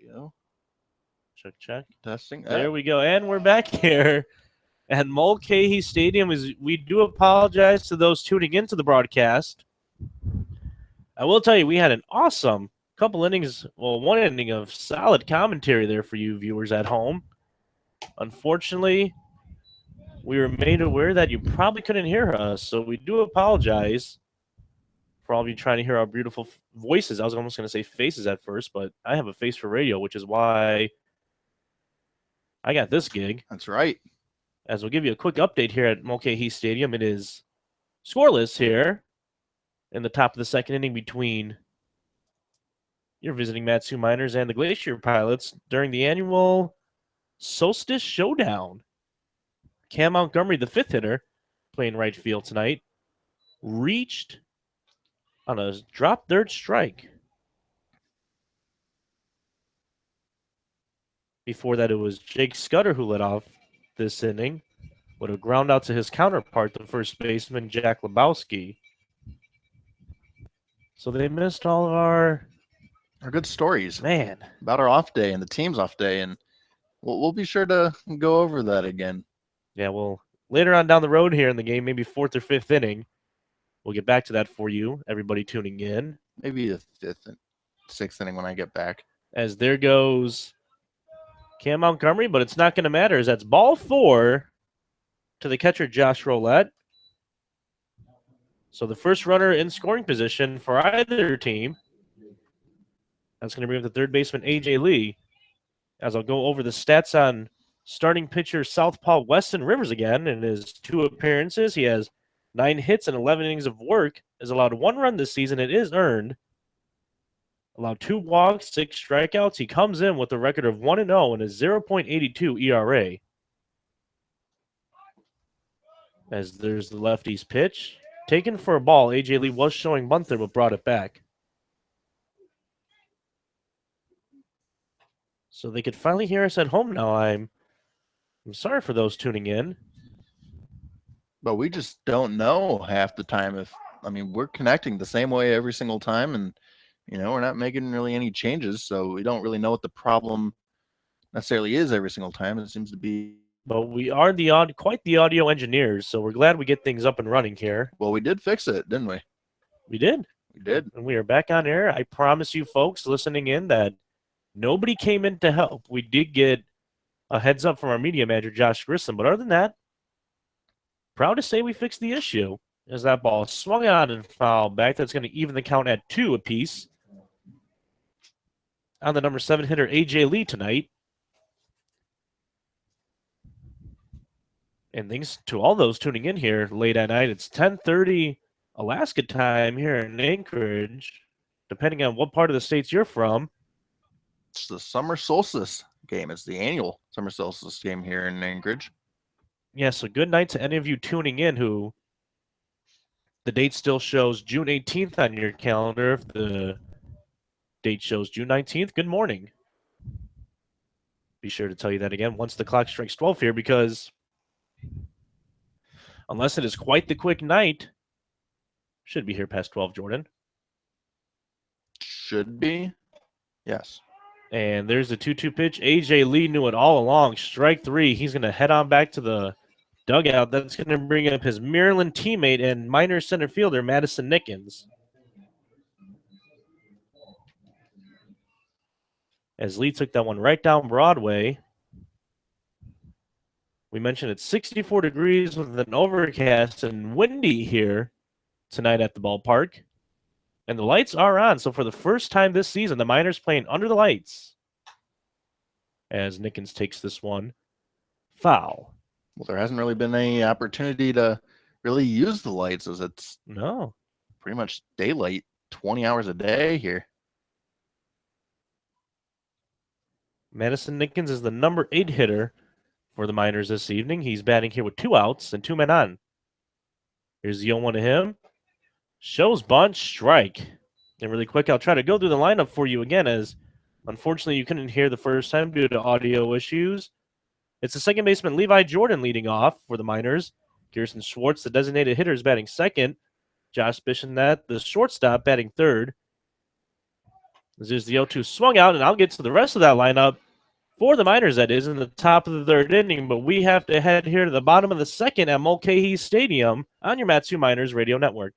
go. Check, check. Testing. There we go. And we're back here at Mulcahy Stadium. We do apologize to those tuning into the broadcast. I will tell you, we had an awesome couple innings, well, one inning of solid commentary there for you viewers at home. Unfortunately, we were made aware that you probably couldn't hear us, so we do apologize for all of you trying to hear our beautiful voices. I was almost going to say faces at first, but I have a face for radio, which is why I got this gig. That's right. As we'll give you a quick update here at Mulcahy Stadium. It is scoreless here in the top of the second inning between your visiting Matsu Miners and the Glacier Pilots during the annual Solstice Showdown. Cam Montgomery, the fifth hitter, playing right field tonight, reached on a drop third strike. Before that, it was Jake Scudder who led off this inning with a ground out to his counterpart, the first baseman, Jack Lebowski. So they missed all of our good stories. Man. About our off day and the team's off day, and we'll be sure to go over that again. Yeah, well, later on down the road here in the game, maybe fourth or fifth inning, we'll get back to that for you, everybody tuning in. Maybe the fifth and sixth inning when I get back. As there goes Cam Montgomery, but it's not going to matter as that's ball 4 to the catcher, Josh Roulette. So the first runner in scoring position for either team. That's going to bring up the third baseman, A.J. Lee. As I'll go over the stats on starting pitcher Southpaw Weston Rivers again. In his 2 appearances, he has 9 hits and 11 innings of work. Has allowed 1 run this season. It is earned. Allowed 2 walks, 6 strikeouts. He comes in with a record of 1-0 and a 0.82 ERA. As there's the lefty's pitch. Taken for a ball. A.J. Lee was showing bunt there, but brought it back. So they could finally hear us at home now. I'm sorry for those tuning in. But we just don't know half the time we're connecting the same way every single time, and we're not making really any changes, so we don't really know what the problem necessarily is every single time. It seems to be. But we are quite the audio engineers, so we're glad we get things up and running here. Well, we did fix it, didn't we? We did. We did. And we are back on air. I promise you folks listening in that nobody came in to help. We did get a heads up from our media manager, Josh Grissom, but other than that, proud to say we fixed the issue. As that ball swung out and fouled back, that's going to even the count at 2 apiece on the number 7 hitter, A.J. Lee, tonight. And thanks to all those tuning in here late at night. It's 10:30 Alaska time here in Anchorage, depending on what part of the states you're from. It's the summer solstice game. It's the annual summer solstice game here in Anchorage. Yeah, so good night to any of you tuning in who the date still shows June 18th on your calendar. If the date shows June 19th, good morning. Be sure to tell you that again once the clock strikes 12 here, because unless it is quite the quick night, should be here past 12, Jordan. Should be. Yes. And there's the 2-2 pitch. A.J. Lee knew it all along. Strike 3. He's going to head on back to the dugout. That's going to bring up his Maryland teammate and minor center fielder, Madison Nickens. As Lee took that one right down Broadway. We mentioned it's 64 degrees with an overcast and windy here tonight at the ballpark. And the lights are on. So for the first time this season, the Miners playing under the lights. As Nickens takes this one foul. Well, there hasn't really been any opportunity to really use the lights, as it's pretty much daylight 20 hours a day here. Madison Nickens is the number 8 hitter for the Miners this evening. He's batting here with 2 outs and 2 men on. Here's the 0-1 to him. Shows bunt, strike. And really quick, I'll try to go through the lineup for you again, as unfortunately you couldn't hear the first time due to audio issues. It's the second baseman, Levi Jordan, leading off for the Miners. Kirsten Schwartz, the designated hitter, is batting second. Josh Bishonet, the shortstop, batting third. There's the 0-2 swung out, and I'll get to the rest of that lineup for the Miners, that is, in the top of the third inning. But we have to head here to the bottom of the second at Mulcahy Stadium on your Matsu Miners radio network.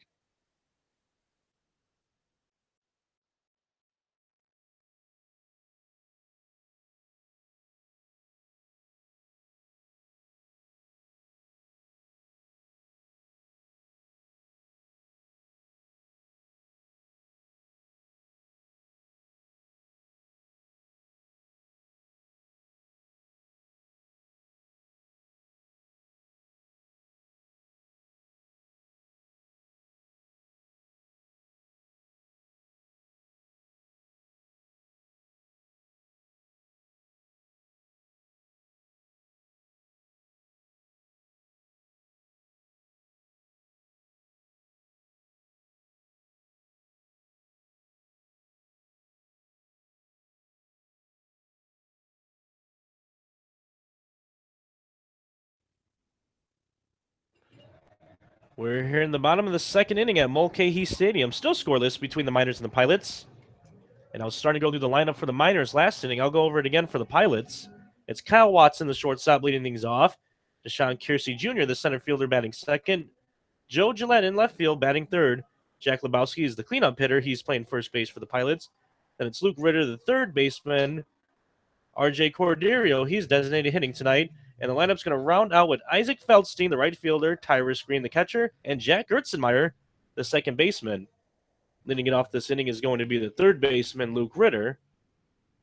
We're here in the bottom of the second inning at Mulcahy Stadium. Still scoreless between the Miners and the Pilots. And I was starting to go through the lineup for the Miners last inning. I'll go over it again for the Pilots. It's Kyle Watson, the shortstop, leading things off. Deshaun Kiersey Jr., the center fielder, batting second. Joe Gillette in left field, batting third. Jack Lebowski is the cleanup hitter. He's playing first base for the Pilots. Then it's Luke Ritter, the third baseman. RJ Corderio, he's designated hitting tonight. And the lineup's going to round out with Isaac Feldstein, the right fielder, Tyrus Green, the catcher, and Jack Gertzenmeyer, the second baseman. Leading it off this inning is going to be the third baseman, Luke Ritter,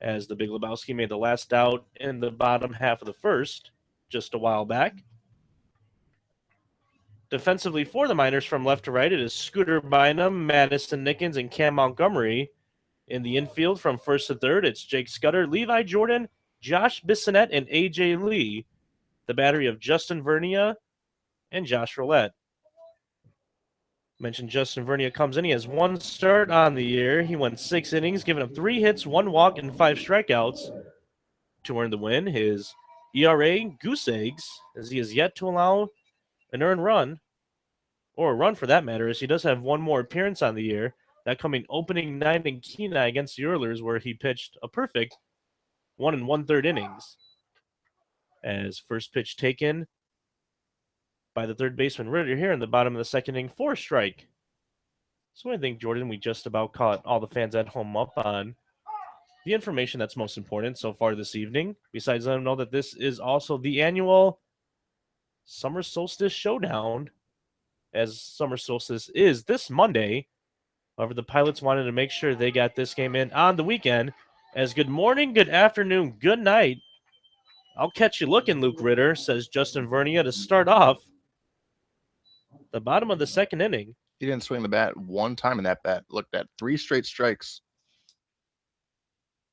as the Big Lebowski made the last out in the bottom half of the first just a while back. Defensively for the Miners from left to right, it is Scooter Bynum, Madison Nickens, and Cam Montgomery. In the infield from first to third, it's Jake Scudder, Levi Jordan, Josh Bissonette, and A.J. Lee. The battery of Justin Vernia and Josh Roulette. Mentioned Justin Vernia comes in. He has one start on the year. He went 6 innings, giving up 3 hits, 1 walk, and 5 strikeouts to earn the win. His ERA, goose eggs, as he has yet to allow an earned run, or a run for that matter, as he does have one more appearance on the year. That coming opening night in Kenai against the Oilers, where he pitched a perfect 1 1/3 innings. As first pitch taken by the third baseman Ritter here in the bottom of the second inning, 4 strike. So I think, Jordan, we just about caught all the fans at home up on the information that's most important so far this evening. Besides letting them know that this is also the annual Summer Solstice Showdown, as Summer Solstice is this Monday. However, the Pilots wanted to make sure they got this game in on the weekend. As good morning, good afternoon, good night. I'll catch you looking, Luke Ritter, says Justin Vernia to start off the bottom of the second inning. He didn't swing the bat one time in that bat. Looked at 3 straight strikes.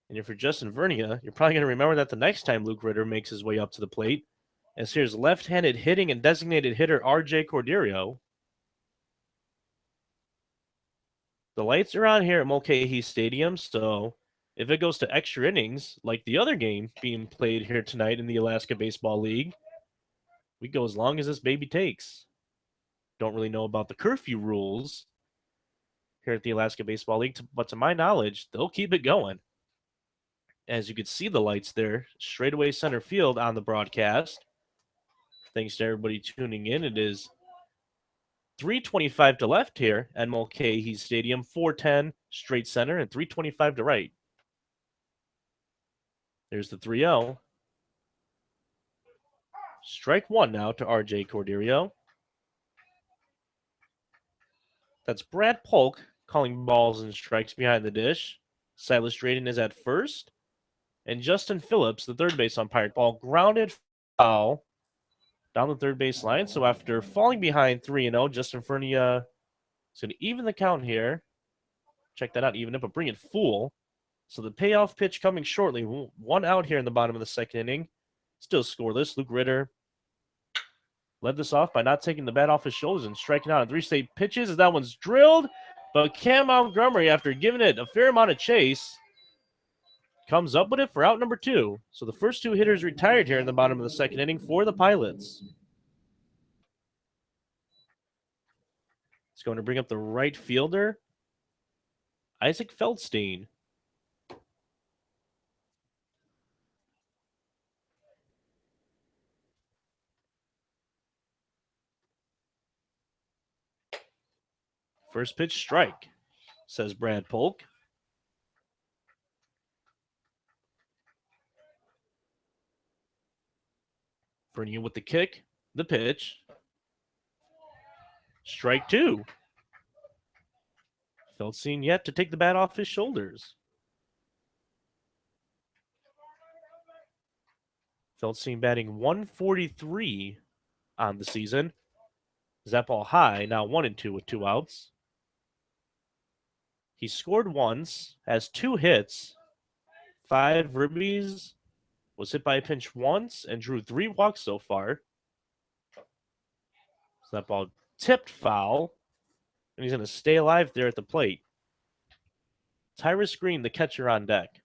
And if you're Justin Vernia, you're probably going to remember that the next time Luke Ritter makes his way up to the plate. As here's left-handed hitting and designated hitter RJ Corderio. The lights are on here at Mulcahy Stadium, so if it goes to extra innings, like the other game being played here tonight in the Alaska Baseball League, we go as long as this baby takes. Don't really know about the curfew rules here at the Alaska Baseball League, but to my knowledge, they'll keep it going. As you can see the lights there, straightaway center field on the broadcast. Thanks to everybody tuning in. It is 3:25 to left here at Mulcahy Stadium, 4:10 straight center, and 3:25 to right. There's the 3-0. Strike one now to RJ Corderio. That's Brad Polk calling balls and strikes behind the dish. Silas Drayden is at first. And Justin Phillips, the third base umpire, ball grounded foul down the third base line. So after falling behind 3-0, Justin Vernia is going to even the count here. Check that out, even it, but bring it full. So the payoff pitch coming shortly. 1 out here in the bottom of the second inning. Still scoreless. Luke Ritter led this off by not taking the bat off his shoulders and striking out on 3 straight pitches as that one's drilled. But Cam Montgomery, after giving it a fair amount of chase, comes up with it for out number 2. So the first 2 hitters retired here in the bottom of the second inning for the Pilots. It's going to bring up the right fielder, Isaac Feldstein. First pitch strike, says Brad Polk. Vernia with the kick, the pitch. Strike two. Feldstein yet to take the bat off his shoulders. Feldstein batting 143 on the season. That ball high, now 1-2 with 2 outs. He scored once, has 2 hits, 5 ribbies, was hit by a pinch once, and drew 3 walks so far. So that ball tipped foul, and he's going to stay alive there at the plate. Tyrus Green, the catcher, on deck.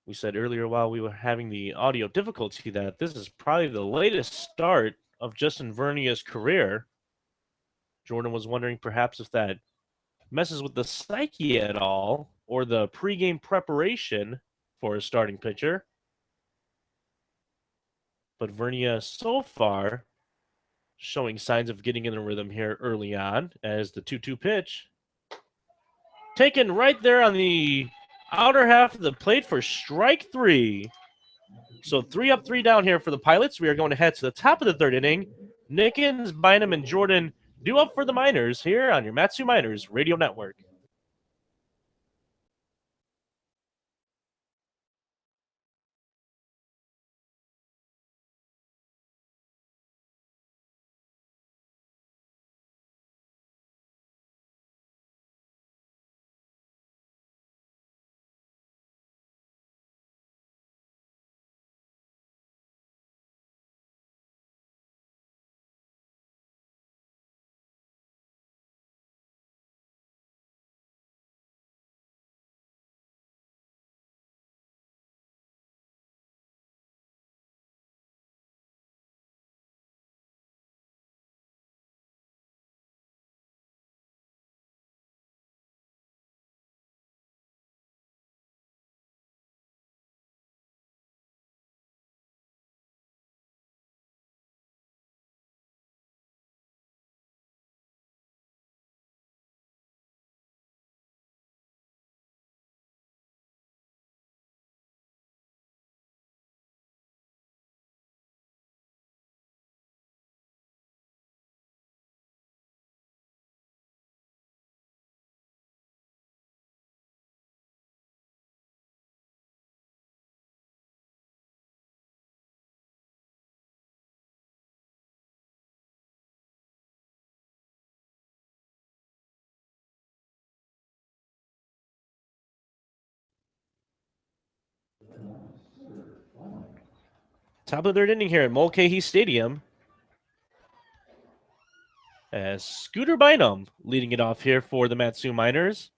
We said earlier while we were having the audio difficulty that this is probably the latest start of Justin Vernia's career. Jordan was wondering perhaps if that messes with the psyche at all or the pregame preparation for a starting pitcher. But Vernia so far showing signs of getting in the rhythm here early on as the 2-2 pitch taken right there on the outer half of the plate for strike 3. So 3 up, 3 down here for the Pilots. We are going to head to the top of the third inning. Nickens, Bynum, and Jordan due up for the Miners here on your Matsu Miners Radio Network. Top of the third inning here at Mulcahy Stadium. As Scooter Bynum leading it off here for the Matsu Miners.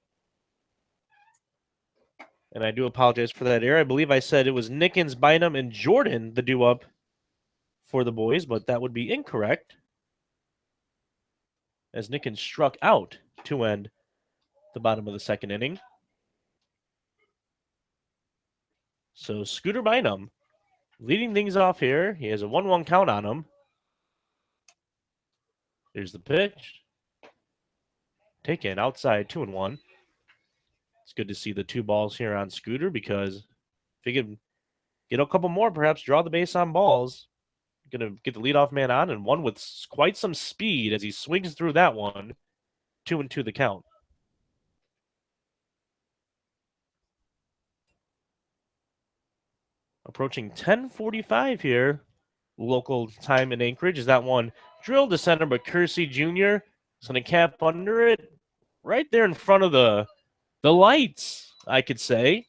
And I do apologize for that error. I believe I said it was Nickens, Bynum, and Jordan the due up for the boys, but that would be incorrect. As Nickens struck out to end the bottom of the second inning. So Scooter Bynum leading things off here. He has a 1-1 count on him. Here's the pitch. Taken outside 2-1. It's good to see the 2 balls here on Scooter because if he could get a couple more, perhaps draw the base on balls, going to get the leadoff man on, and one with quite some speed as he swings through that one. 2-2 the count. Approaching 10:45 here, local time in Anchorage. Is that one drilled to center, but Kersey Jr. is going to cap under it right there in front of the lights, I could say.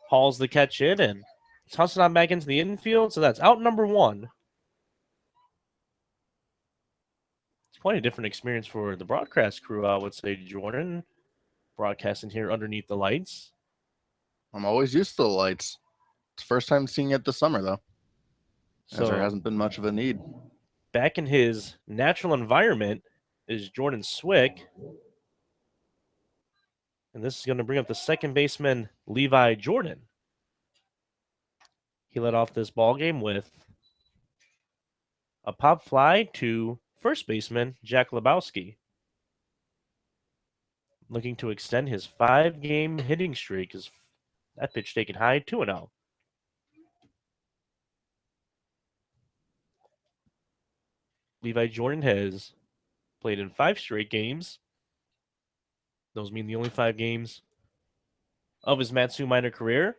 Hauls the catch in and tosses it on back into the infield. So that's out number 1. It's quite a different experience for the broadcast crew, I would say, Jordan. Broadcasting here underneath the lights. I'm always used to the lights. It's the first time seeing it this summer, though. So, as there hasn't been much of a need. Back in his natural environment is Jordan Swick. And this is going to bring up the second baseman, Levi Jordan. He led off this ball game with a pop fly to first baseman Jack Lebowski, looking to extend his 5-game hitting streak. As that pitch taken high, 2-0. Levi Jordan has played in 5 straight games. Those mean the only 5 games of his Matsu minor career.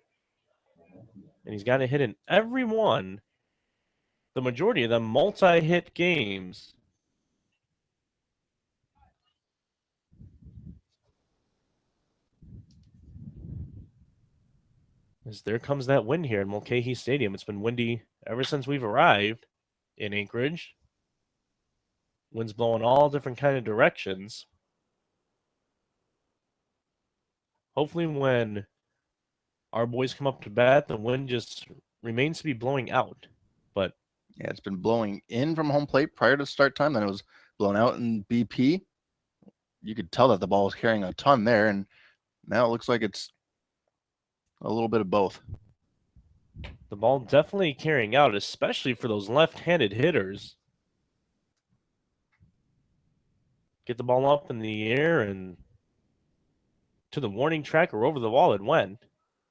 And he's got a hit in every one. The majority of them multi-hit games. As there comes that wind here in Mulcahy Stadium. It's been windy ever since we've arrived in Anchorage. Wind's blowing all different kind of directions. Hopefully when our boys come up to bat, the wind just remains to be blowing out. But yeah, it's been blowing in from home plate prior to start time. Then it was blown out in BP. You could tell that the ball was carrying a ton there, and now it looks like it's a little bit of both. The ball definitely carrying out, especially for those left-handed hitters. Get the ball up in the air and to the warning track or over the wall it went.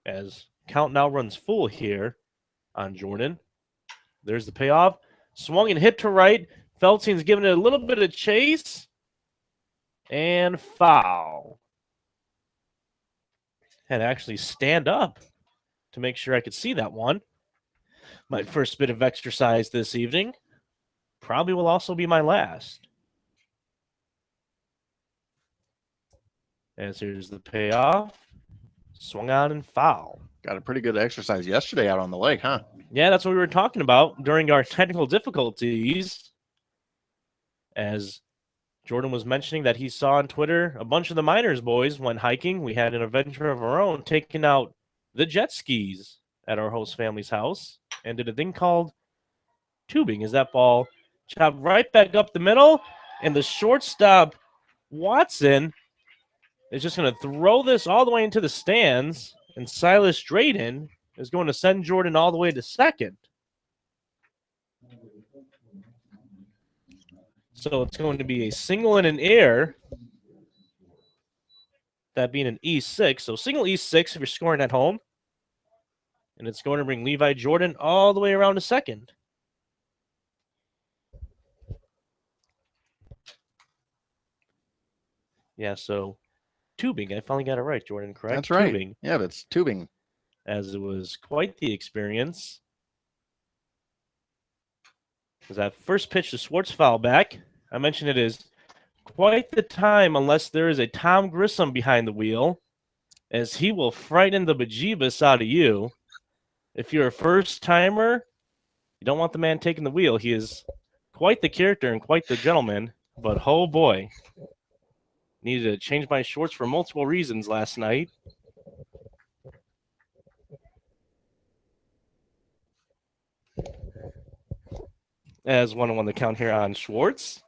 As count now runs full here on Jordan. There's the payoff. Swung and hit to right. Feltein's giving it a little bit of chase. And foul. Had to actually stand up to make sure I could see that one. My first bit of exercise this evening. Probably will also be my last. As here's the payoff. Swung on and foul. Got a pretty good exercise yesterday out on the lake, huh? Yeah, that's what we were talking about during our technical difficulties. As Jordan was mentioning that he saw on Twitter a bunch of the miners boys went hiking. We had an adventure of our own, taking out the jet skis at our host family's house and did a thing called tubing. As that ball chopped right back up the middle, and the shortstop Watson is just going to throw this all the way into the stands, and Silas Drayden is going to send Jordan all the way to second. So it's going to be a single and an air, that being an E6. So single E6 if you're scoring at home. And it's going to bring Levi Jordan all the way around to second. Yeah, so tubing. I finally got it right, Jordan, correct? That's right. Tubing. Yeah, that's tubing. As it was quite the experience. As that first pitch to Schwartz foul back. I mentioned it is quite the time unless there is a Tom Grissom behind the wheel, as he will frighten the bejeebus out of you. If you're a first-timer, you don't want the man taking the wheel. He is quite the character and quite the gentleman, but oh boy. Needed to change my shorts for multiple reasons last night. As 1-1 the count here on Schwartz.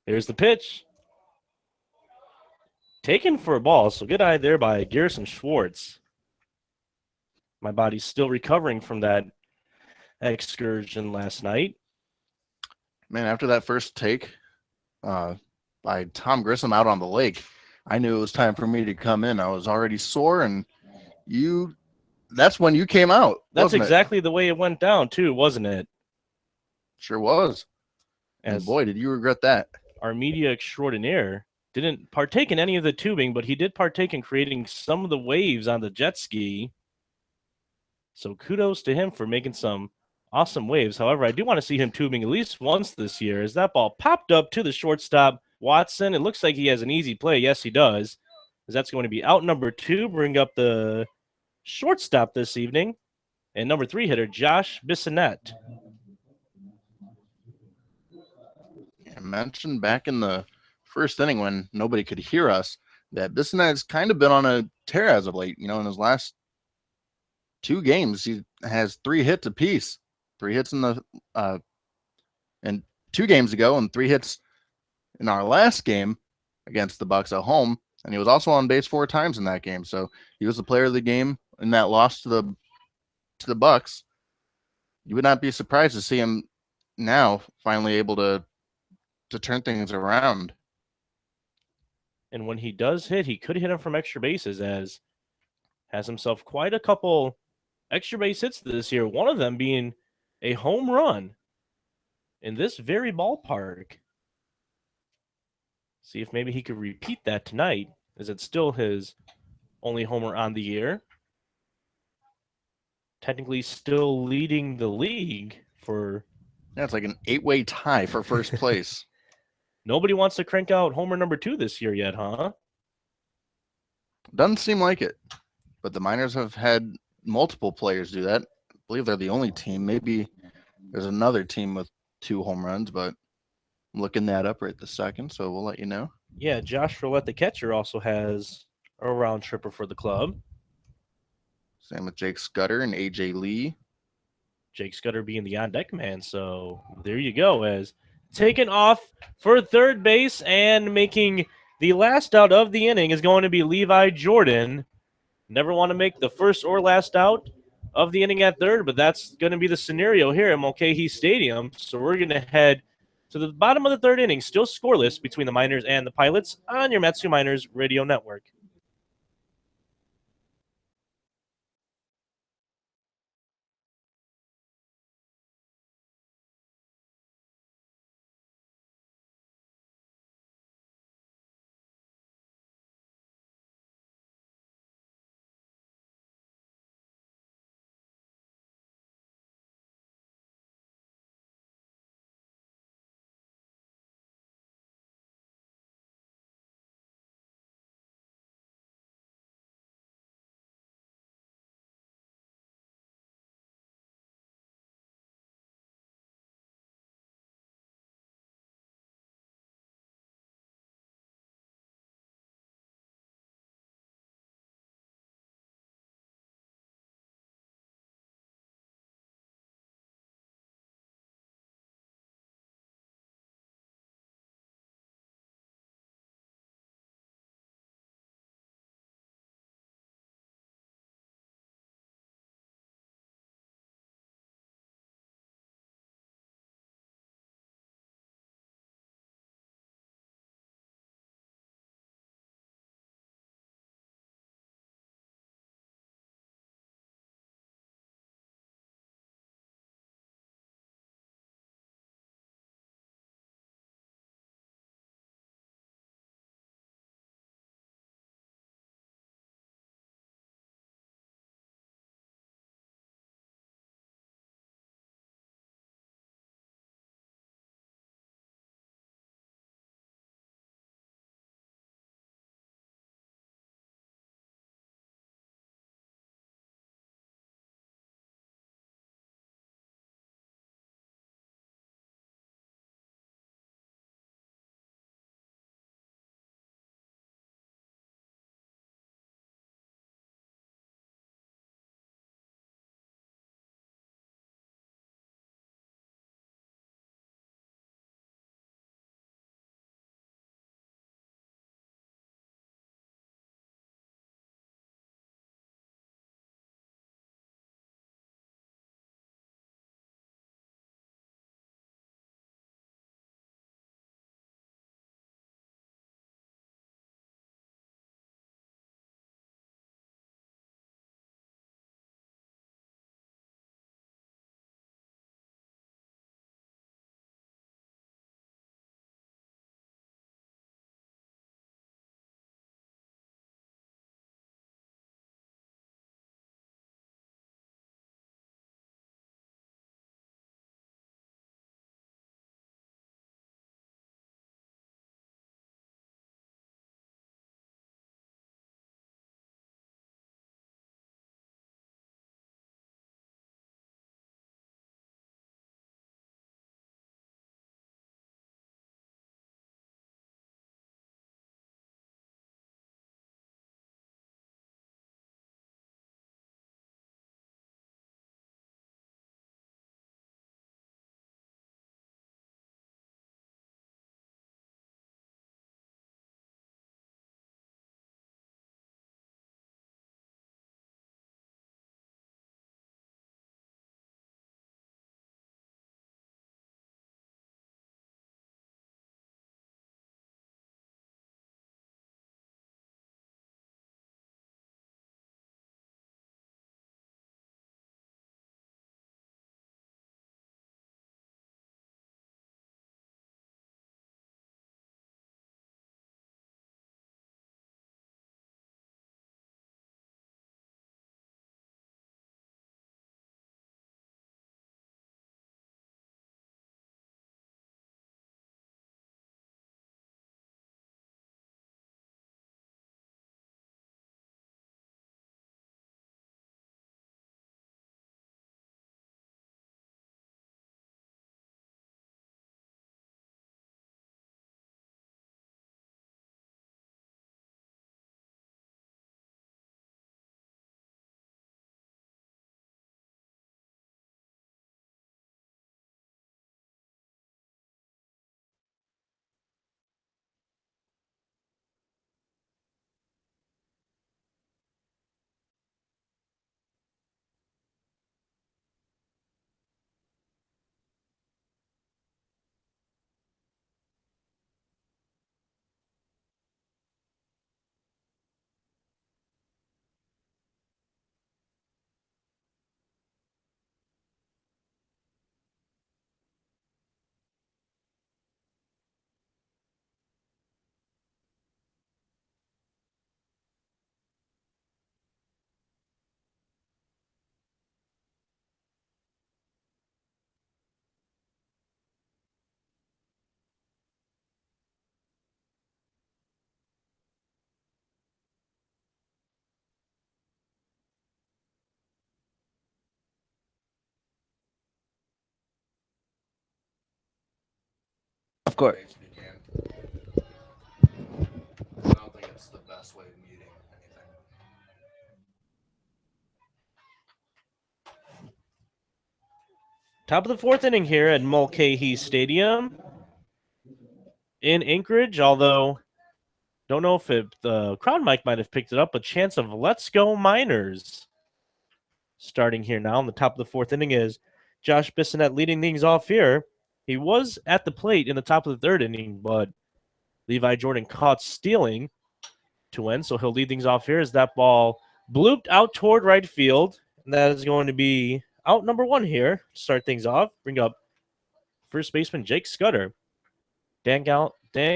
Here's the pitch. Taken for a ball, so good eye there by Garrison Schwartz. My body's still recovering from that excursion last night. Man, after that first take by Tom Grissom out on the lake, I knew it was time for me to come in. I was already sore, and that's when you came out. That's exactly the way it went down, too, wasn't it? Sure was. And boy, did you regret that. Our media extraordinaire didn't partake in any of the tubing, but he did partake in creating some of the waves on the jet ski. So kudos to him for making some awesome waves. However, I do want to see him tubing at least once this year, as that ball popped up to the shortstop, Watson. It looks like he has an easy play. Yes, he does. As that's going to be out number 2, bring up the shortstop this evening, and number 3 hitter, Josh Bissonette. I mentioned back in the first inning when nobody could hear us that Bissonette's kind of been on a tear as of late. In his last 2 games, he has 3 hits apiece. 3 hits in the and 2 games ago, and 3 hits in our last game against the Bucks at home. And he was also on base 4 times in that game. So he was the player of the game in that loss to the to the Bucks, you would not be surprised to see him now finally able to turn things around. And when he does hit, he could hit him from extra bases, as has himself quite a couple extra base hits this year, one of them being a home run in this very ballpark. See if maybe he could repeat that tonight, as it's still his only homer on the year. Technically still leading the league for... Yeah, it's like an 8-way tie for first place. Nobody wants to crank out homer number 2 this year yet, huh? Doesn't seem like it. But the Miners have had multiple players do that. I believe they're the only team. Maybe there's another team with 2 home runs, but I'm looking that up right this second, so we'll let you know. Yeah, Josh Roulette, the catcher, also has a round tripper for the club. Same with Jake Scudder and AJ Lee. Jake Scudder being the on-deck man, so there you go. As taken off for third base and making the last out of the inning is going to be Levi Jordan. Never want to make the first or last out of the inning at third, but that's going to be the scenario here at Mulcahy Stadium. So we're going to head to the bottom of the third inning, still scoreless between the Miners and the Pilots on your Matsu Miners radio network. Of course. I don't think it's the best way of muting anything. Top of the fourth inning here at Mulcahy Stadium in Anchorage, although don't know if the crowd mic might have picked it up. A chance of Let's Go Miners starting here now. In the top of the fourth inning is Josh Bissonette leading things off here. He was at the plate in the top of the third inning, but Levi Jordan caught stealing to win, so he'll lead things off here as that ball blooped out toward right field. And that is going to be out number one here to start things off. Bring up first baseman Jake Scudder. Dan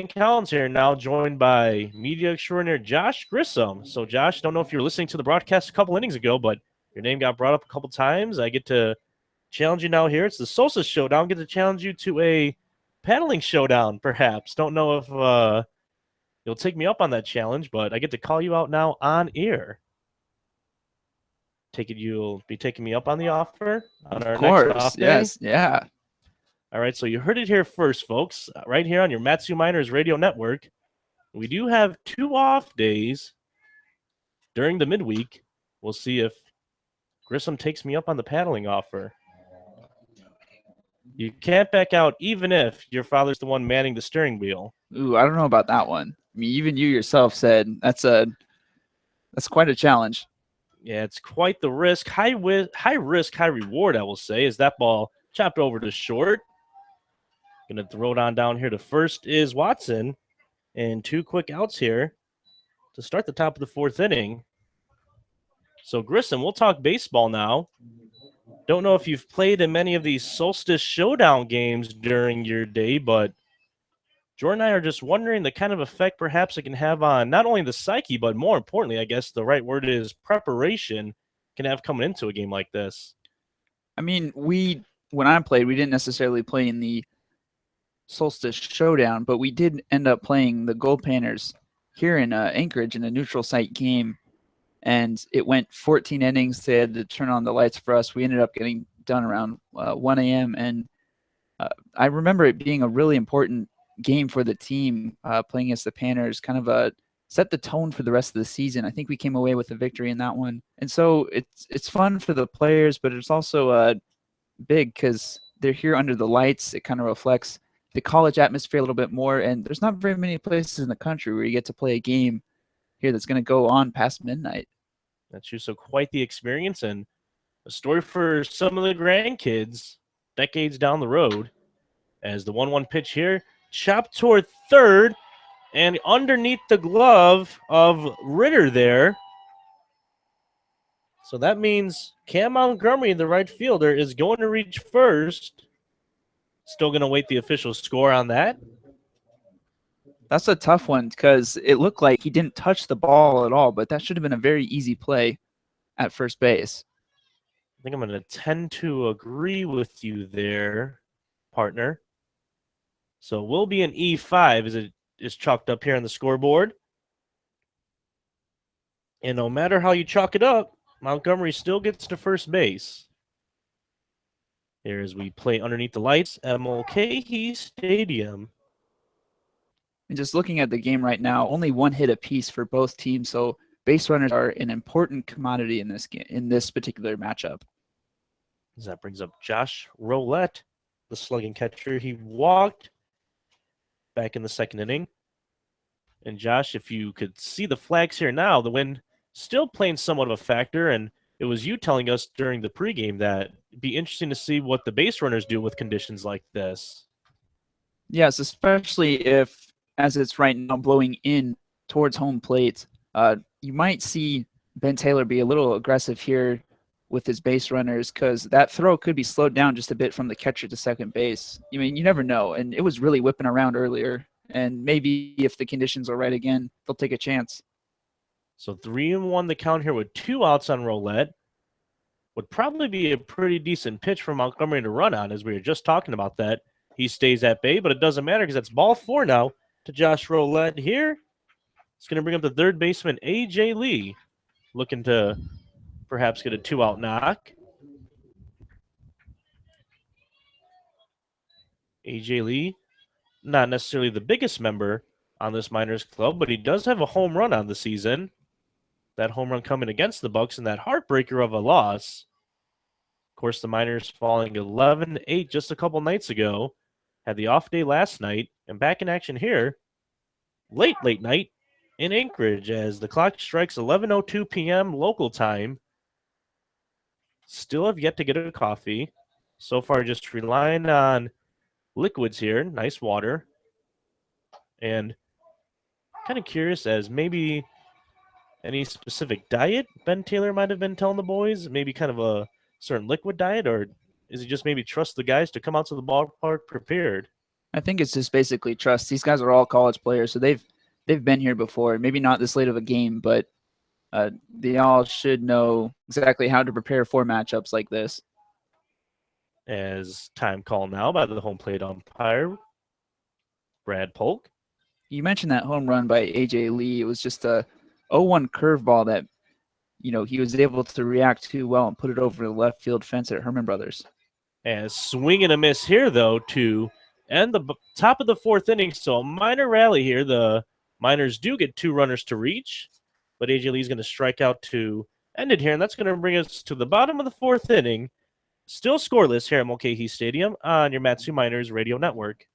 Collins here now joined by media extraordinaire Josh Grissom. So, Josh, don't know if you were listening to the broadcast a couple innings ago, but your name got brought up a couple times. I get to challenge you now here. It's the Solstice Showdown. I get to challenge you to a paddling showdown, perhaps. Don't know if you'll take me up on that challenge, but I get to call you out now on air. Take it you'll be taking me up on the offer on our Of next course. off day? Yes. Yeah. All right, so you heard it here first, folks. Right here on your Matsu Miners Radio Network. We do have 2 off days during the midweek. We'll see if Grissom takes me up on the paddling offer. You can't back out even if your father's the one manning the steering wheel. Ooh, I don't know about that one. I mean, even you yourself said that's quite a challenge. Yeah, it's quite the risk. High risk, high reward, I will say, as that ball chopped over to short. Going to throw it on down here to first is Watson. And 2 quick outs here to start the top of the fourth inning. So, Grissom, we'll talk baseball now. Don't know if you've played in many of these Solstice Showdown games during your day, but Jordan and I are just wondering the kind of effect perhaps it can have on not only the psyche, but more importantly, I guess the right word is preparation can have coming into a game like this. I mean, when I played, we didn't necessarily play in the Solstice Showdown, but we did end up playing the Gold Painters here in Anchorage in a neutral site game, and it went 14 innings. They had to turn on the lights for us. We ended up getting done around 1 a.m., and I remember it being a really important game for the team playing against the Painters, kind of set the tone for the rest of the season. I think we came away with a victory in that one. And so it's fun for the players, but it's also big because they're here under the lights. It kind of reflects the college atmosphere a little bit more, and there's not very many places in the country where you get to play a game here that's going to go on past midnight. That's true. So quite the experience and a story for some of the grandkids decades down the road. As the 1-1 pitch here, chopped toward third and underneath the glove of Ritter there. So that means Cam Montgomery, the right fielder, is going to reach first. Still going to wait the official score on that. That's a tough one because it looked like he didn't touch the ball at all, but that should have been a very easy play at first base. I think I'm going to tend to agree with you there, partner. So it will be an E5 as it is chalked up here on the scoreboard. And no matter how you chalk it up, Montgomery still gets to first base. Here as we play underneath the lights at Mulcahy Stadium. And just looking at the game right now, only 1 hit apiece for both teams, so base runners are an important commodity in this game, in this particular matchup. As that brings up Josh Roulette, the slugging catcher. He walked back in the second inning. And Josh, if you could see the flags here now, the wind still playing somewhat of a factor, and it was you telling us during the pregame that it'd be interesting to see what the base runners do with conditions like this. Yes, especially if, as it's right now, blowing in towards home plate, you might see Ben Taylor be a little aggressive here with his base runners because that throw could be slowed down just a bit from the catcher to second base. I mean, you never know, and it was really whipping around earlier, and maybe if the conditions are right again, they'll take a chance. So 3-1 the count here with 2 outs on Roulette. Would probably be a pretty decent pitch for Montgomery to run on, as we were just talking about that. He stays at bay, but it doesn't matter because that's ball 4 now to Josh Roulette here. It's going to bring up the third baseman, A.J. Lee, looking to perhaps get a 2-out knock. A.J. Lee not necessarily the biggest member on this minors club, but he does have a home run on the season. That home run coming against the Bucks and that heartbreaker of a loss. Of course, the Miners falling 11-8 just a couple nights ago. Had the off day last night and back in action here late night in Anchorage as the clock strikes 11:02 p.m. local time. Still have yet to get a coffee. So far, just relying on liquids here. Nice water. And kind of curious as maybe any specific diet Ben Taylor might have been telling the boys? Maybe kind of a certain liquid diet, or is he just maybe trust the guys to come out to the ballpark prepared? I think it's just basically trust. These guys are all college players, so they've been here before. Maybe not this late of a game, but they all should know exactly how to prepare for matchups like this. As time called now by the home plate umpire, Brad Polk. You mentioned that home run by A.J. Lee. It was just a 0-1 curveball that, he was able to react to well and put it over the left field fence at Herman Brothers. And swing and a miss here, though, to end the top of the fourth inning. So a minor rally here. The Miners do get 2 runners to reach, but A.J. Lee's going to strike out to end it here, and that's going to bring us to the bottom of the fourth inning. Still scoreless here at Mulcahy Stadium on your Matsu Miners radio network.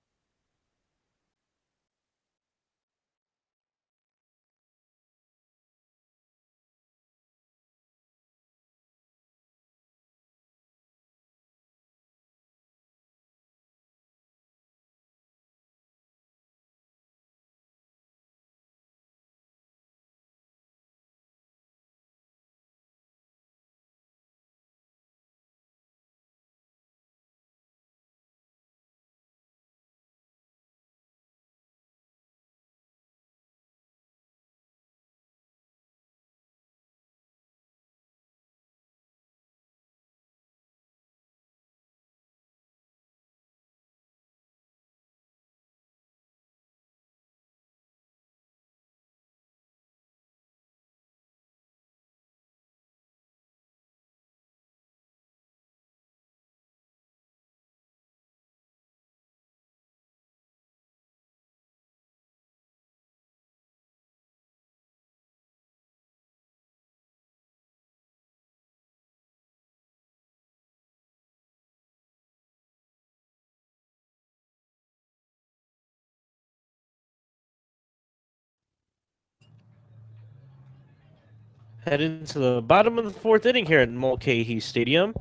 Head into the bottom of the fourth inning here at Mulcahy Stadium.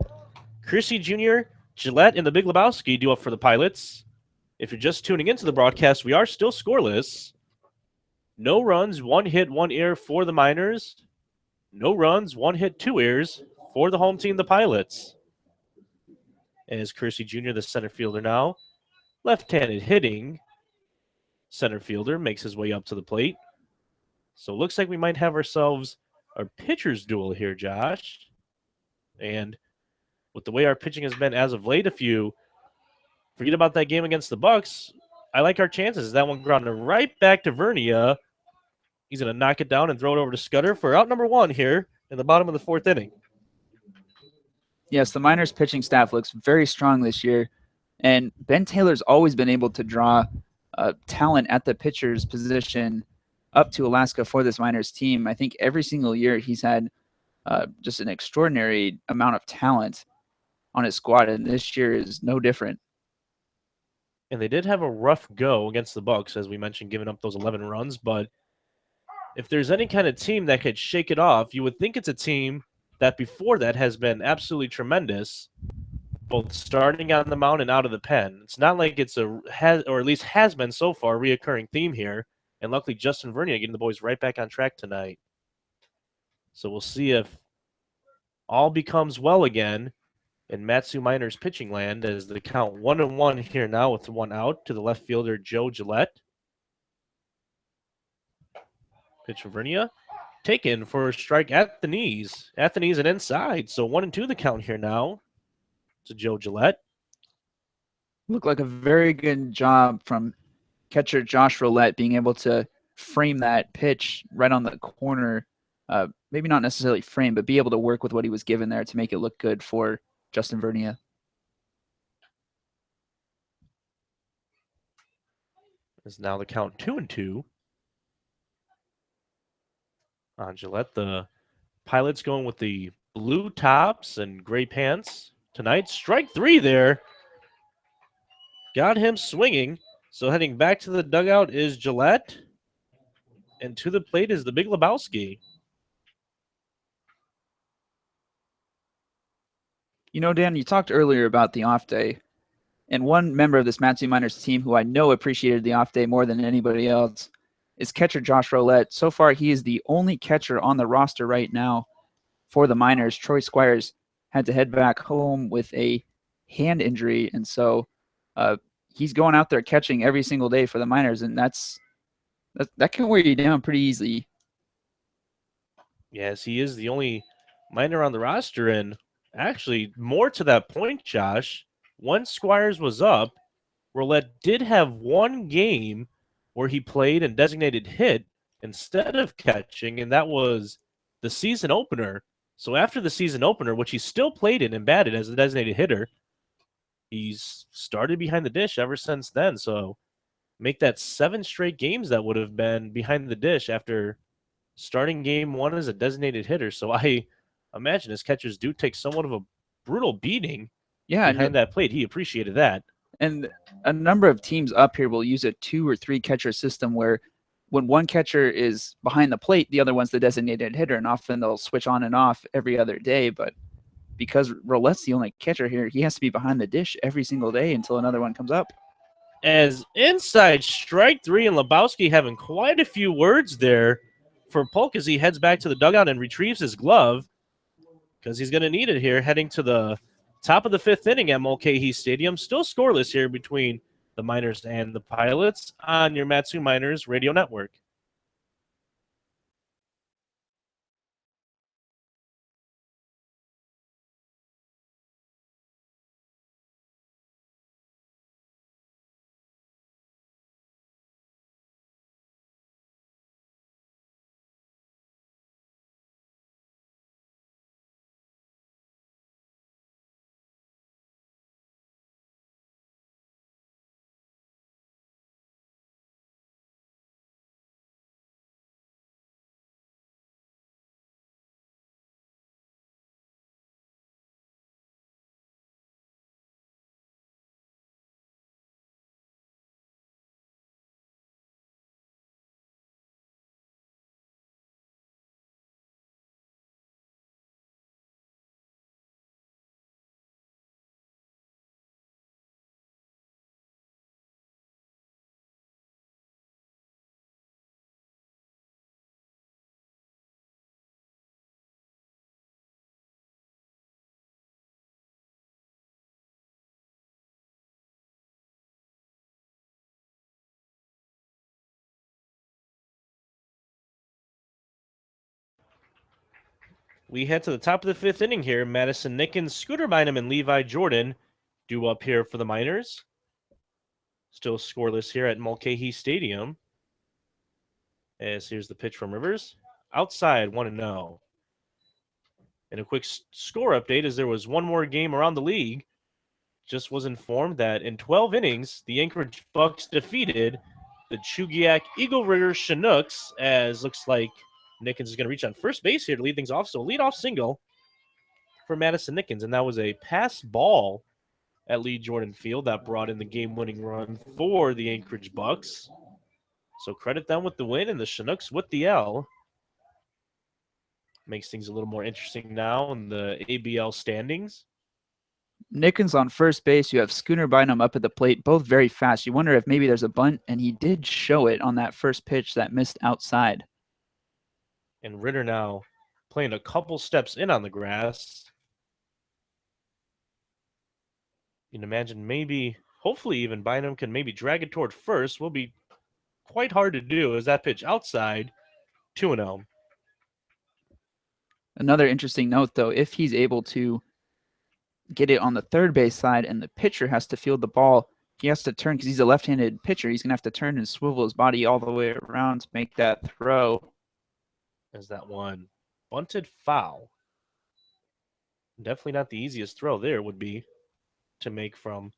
Chrissy Jr., Gillette, and the Big Lebowski due up for the Pilots. If you're just tuning into the broadcast, we are still scoreless. No runs, 1 hit, 1 error for the Miners. No runs, 1 hit, 2 errors for the home team, the Pilots. As Kersey Jr., the center fielder now, left-handed hitting center fielder, makes his way up to the plate. So it looks like we might have ourselves our pitcher's duel here, Josh. And with the way our pitching has been as of late, if you forget about that game against the Bucks, I like our chances. That one grounded right back to Vernia. He's going to knock it down and throw it over to Scudder for out number 1 here in the bottom of the fourth inning. Yes, the Miners pitching staff looks very strong this year, and Ben Taylor's always been able to draw talent at the pitcher's position up to Alaska for this Miners team. I think every single year he's had just an extraordinary amount of talent on his squad, and this year is no different. And they did have a rough go against the Bucks, as we mentioned, giving up those 11 runs. But if there's any kind of team that could shake it off, you would think it's a team that before that has been absolutely tremendous, both starting on the mound and out of the pen. It's not like it's or at least has been so far, a reoccurring theme here. And luckily, Justin Vernia getting the boys right back on track tonight. So we'll see if all becomes well again in Matsu Miners pitching land as the count 1-1 here now with 1 out to the left fielder, Joe Gillette. Pitch from Vernia. Taken for a strike at the knees. At the knees and inside. So 1-2 the count here now to Joe Gillette. Looked like a very good job from catcher Josh Roulette being able to frame that pitch right on the corner. Maybe not necessarily frame, but be able to work with what he was given there to make it look good for Justin Vernia. Is now the count 2-2. On Gillette, the Pilots going with the blue tops and gray pants tonight. Strike 3 there. Got him swinging. So heading back to the dugout is Gillette. And to the plate is the Big Lebowski. You know, Dan, you talked earlier about the off day. And one member of this Matsu Miners team who I know appreciated the off day more than anybody else is catcher Josh Rolette. So far, he is the only catcher on the roster right now for the Miners. Troy Squires had to head back home with a hand injury, and so he's going out there catching every single day for the Miners, and that can wear you down pretty easily. Yes, he is the only Miner on the roster, and actually, more to that point, Josh, once Squires was up, Roulette did have one game where he played and designated hit instead of catching, and that was the season opener. So after the season opener, which he still played in and batted as a designated hitter, he's started behind the dish ever since then. So make that 7 straight games that would have been behind the dish after starting game 1 as a designated hitter. So I imagine his catchers do take somewhat of a brutal beating behind that plate. He appreciated that. And a number of teams up here will use a 2 or 3 catcher system where when one catcher is behind the plate, the other one's the designated hitter, and often they'll switch on and off every other day. But because Roulette's the only catcher here, he has to be behind the dish every single day until another one comes up. As inside strike 3, and Lebowski having quite a few words there for Polk as he heads back to the dugout and retrieves his glove because he's going to need it here heading to the top of the 5th inning at Mulcahy Stadium. Still scoreless here between the Miners and the Pilots on your Matsu Miners radio network. We head to the top of the 5th inning here. Madison Nickens, Scooter Bynum, and Levi Jordan due up here for the Miners. Still scoreless here at Mulcahy Stadium. As here's the pitch from Rivers. Outside, 1-0. And a quick score update as there was one more game around the league. Just was informed that in 12 innings, the Anchorage Bucks defeated the Chugiak Eagle River Chinooks, as looks like Nickens is going to reach on first base here to lead things off. So a leadoff single for Madison Nickens, and that was a pass ball at Lee Jordan Field that brought in the game-winning run for the Anchorage Bucks. So credit them with the win and the Chinooks with the L. Makes things a little more interesting now in the ABL standings. Nickens on first base. You have Schooner Bynum up at the plate, both very fast. You wonder if maybe there's a bunt, and he did show it on that first pitch that missed outside. And Ritter now playing a couple steps in on the grass. You can imagine maybe, hopefully even Bynum can maybe drag it toward first. Will be quite hard to do as that pitch outside, 2-0. Another interesting note, though, if he's able to get it on the third base side and the pitcher has to field the ball, he has to turn because he's a left-handed pitcher. He's going to have to turn and swivel his body all the way around to make that throw. As that one bunted foul. Definitely not the easiest throw there would be to make from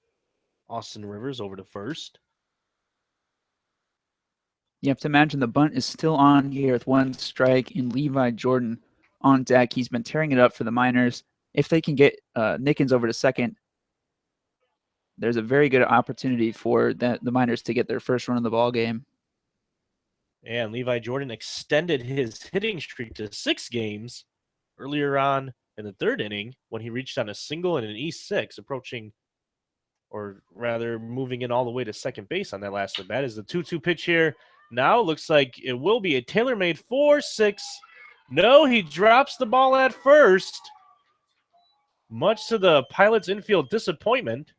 Austin Rivers over to first. You have to imagine the bunt is still on here with one strike and Levi Jordan on deck. He's been tearing it up for the Miners. If they can get Nickens over to second, there's a very good opportunity for the Miners to get their first run of the ball game. And Levi Jordan extended his hitting streak to 6 games earlier on in the 3rd inning when he reached on a single in an E6, approaching, or rather moving in all the way to second base on that last at bat. Is the 2-2 pitch here. Now looks like it will be a tailor-made 4-6. No, he drops the ball at first, much to the Pilots' infield disappointment.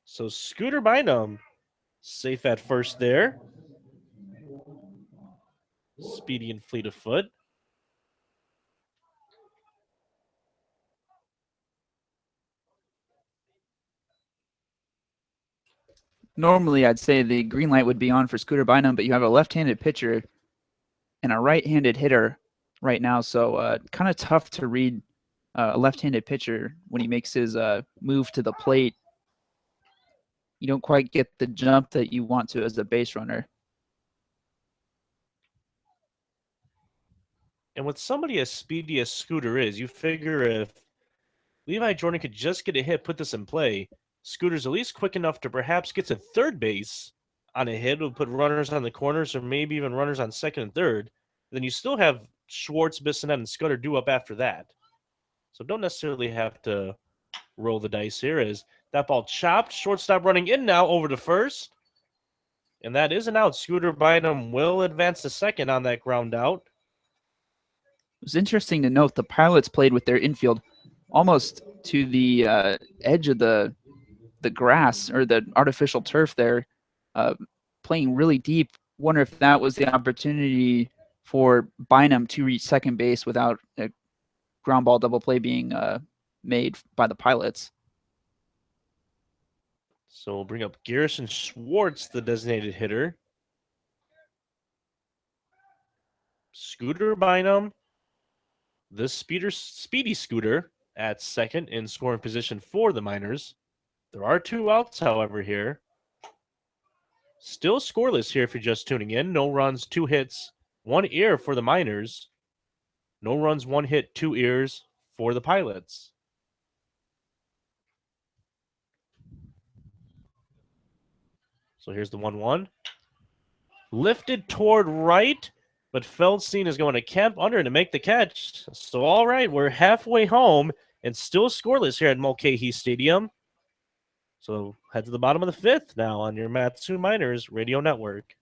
So Scooter Bynum safe at first there. Speedy and fleet of foot. Normally, I'd say the green light would be on for Scooter Bynum, but you have a left-handed pitcher and a right-handed hitter right now, so kind of tough to read a left-handed pitcher when he makes his move to the plate. You don't quite get the jump that you want to as a base runner. And with somebody as speedy as Scooter is, you figure if Levi Jordan could just get a hit, put this in play, Scooter's at least quick enough to perhaps get to third base on a hit, will put runners on the corners or maybe even runners on second and third. Then you still have Schwartz, Bissonette, and Scudder due up after that. So don't necessarily have to roll the dice here as that ball chopped. Shortstop running in now over to first. And that is an out. Scooter Bynum will advance to second on that ground out. It was interesting to note the Pilots played with their infield almost to the edge of the grass or the artificial turf there, playing really deep. Wonder if that was the opportunity for Bynum to reach second base without a ground ball double play being made by the Pilots. So we'll bring up Garrison Schwartz, the designated hitter. Scooter Bynum, the speedy Scooter at second in scoring position for the Miners. There are 2 outs, however, here. Still scoreless here if you're just tuning in. No runs, 2 hits, 1 error for the Miners. No runs, 1 hit, 2 errors for the Pilots. So here's the 1-1. Lifted toward right, but Feldstein is going to camp under to make the catch. So, all right, we're halfway home and still scoreless here at Mulcahy Stadium. So head to the bottom of the 5th now on your Matsu Miners Radio Network.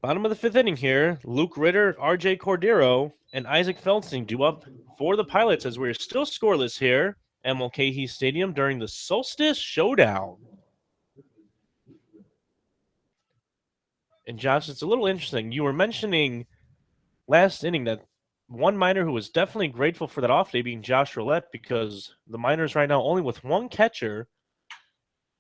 Bottom of the 5th inning here. Luke Ritter, RJ Cordero, and Isaac Feldstein due up for the Pilots as we're still scoreless here at Mulcahy Stadium during the Solstice Showdown. And Josh, it's a little interesting. You were mentioning last inning that one Miner who was definitely grateful for that off day being Josh Roulette, because the Miners right now only with 1 catcher.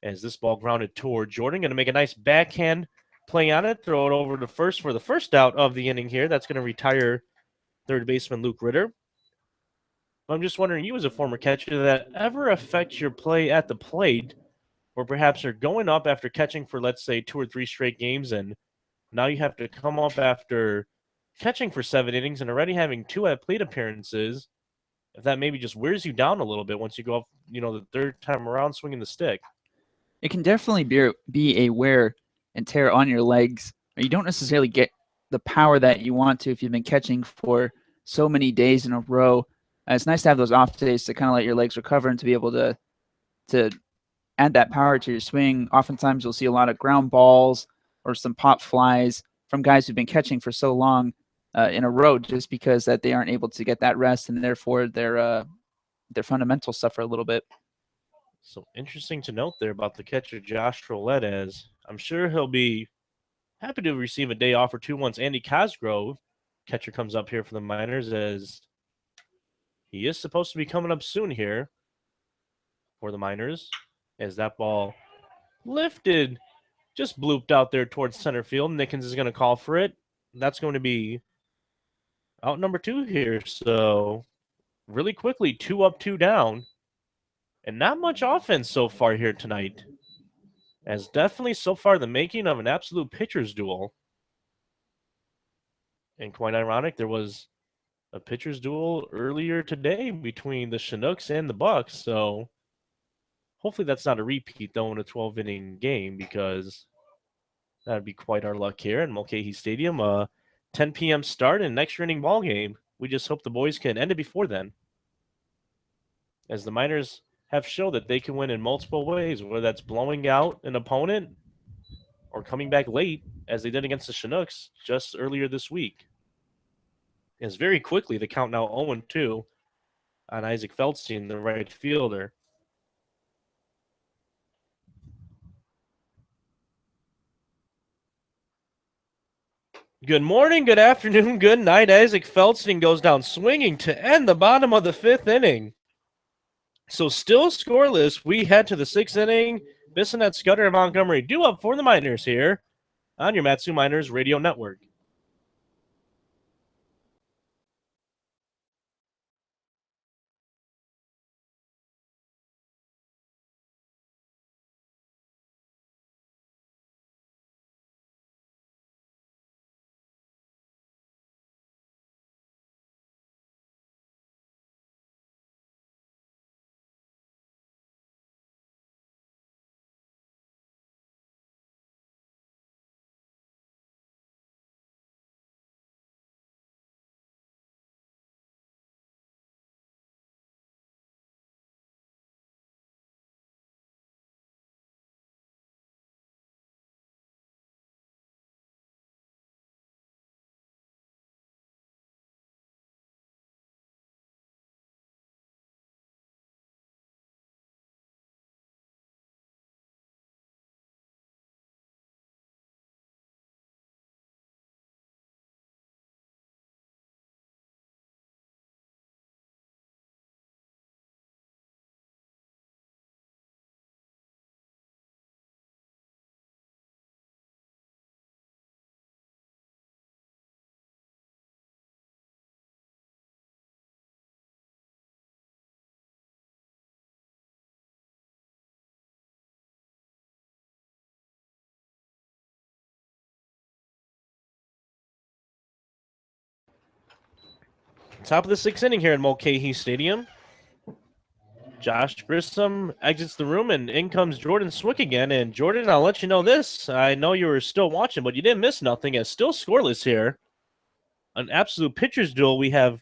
As this ball grounded toward Jordan, going to make a nice backhand play on it, throw it over to first for the first out of the inning here. That's going to retire third baseman Luke Ritter. I'm just wondering, you as a former catcher, did that ever affect your play at the plate, or perhaps you're going up after catching for, let's say, 2 or 3 straight games, and now you have to come up after catching for 7 innings and already having 2 at plate appearances, if that maybe just wears you down a little bit once you go up, the third time around swinging the stick. It can definitely be a wear and tear on your legs. You don't necessarily get the power that you want to if you've been catching for so many days in a row. It's nice to have those off days to kind of let your legs recover and to be able to add that power to your swing. Oftentimes you'll see a lot of ground balls or some pop flies from guys who've been catching for so long in a row, just because that they aren't able to get that rest, and therefore their fundamentals suffer a little bit. So interesting to note there about the catcher Josh Trollet, as I'm sure he'll be happy to receive a day off or two once Andy Cosgrove, catcher, comes up here for the Miners, as he is supposed to be coming up soon here for the Miners, as that ball lifted, just blooped out there towards center field. Nickens is going to call for it. That's going to be out number 2 here. So really quickly, 2 up, 2 down. And not much offense so far here tonight. As definitely so far the making of an absolute pitcher's duel. And quite ironic, there was a pitcher's duel earlier today between the Chinooks and the Bucks. So hopefully that's not a repeat, though, in a 12-inning game, because that would be quite our luck here in Mulcahy Stadium. 10 p.m. start and an extra inning ball game. We just hope the boys can end it before then, as the Miners have shown that they can win in multiple ways, whether that's blowing out an opponent or coming back late, as they did against the Chinooks just earlier this week. As very quickly, the count now 0-2 on Isaac Feldstein, the right fielder. Good morning, good afternoon, good night. Isaac Feldstein goes down swinging to end the bottom of the 5th inning. So still scoreless. We head to the 6th inning. Bissonette, Scudder, and Montgomery due up for the Miners here on your Matsu Miners Radio Network. Top of the 6th inning here at Mulcahy Stadium. Josh Grissom exits the room, and in comes Jordan Swick again. And Jordan, I'll let you know this. I know you were still watching, but you didn't miss nothing. It's still scoreless here. An absolute pitcher's duel we have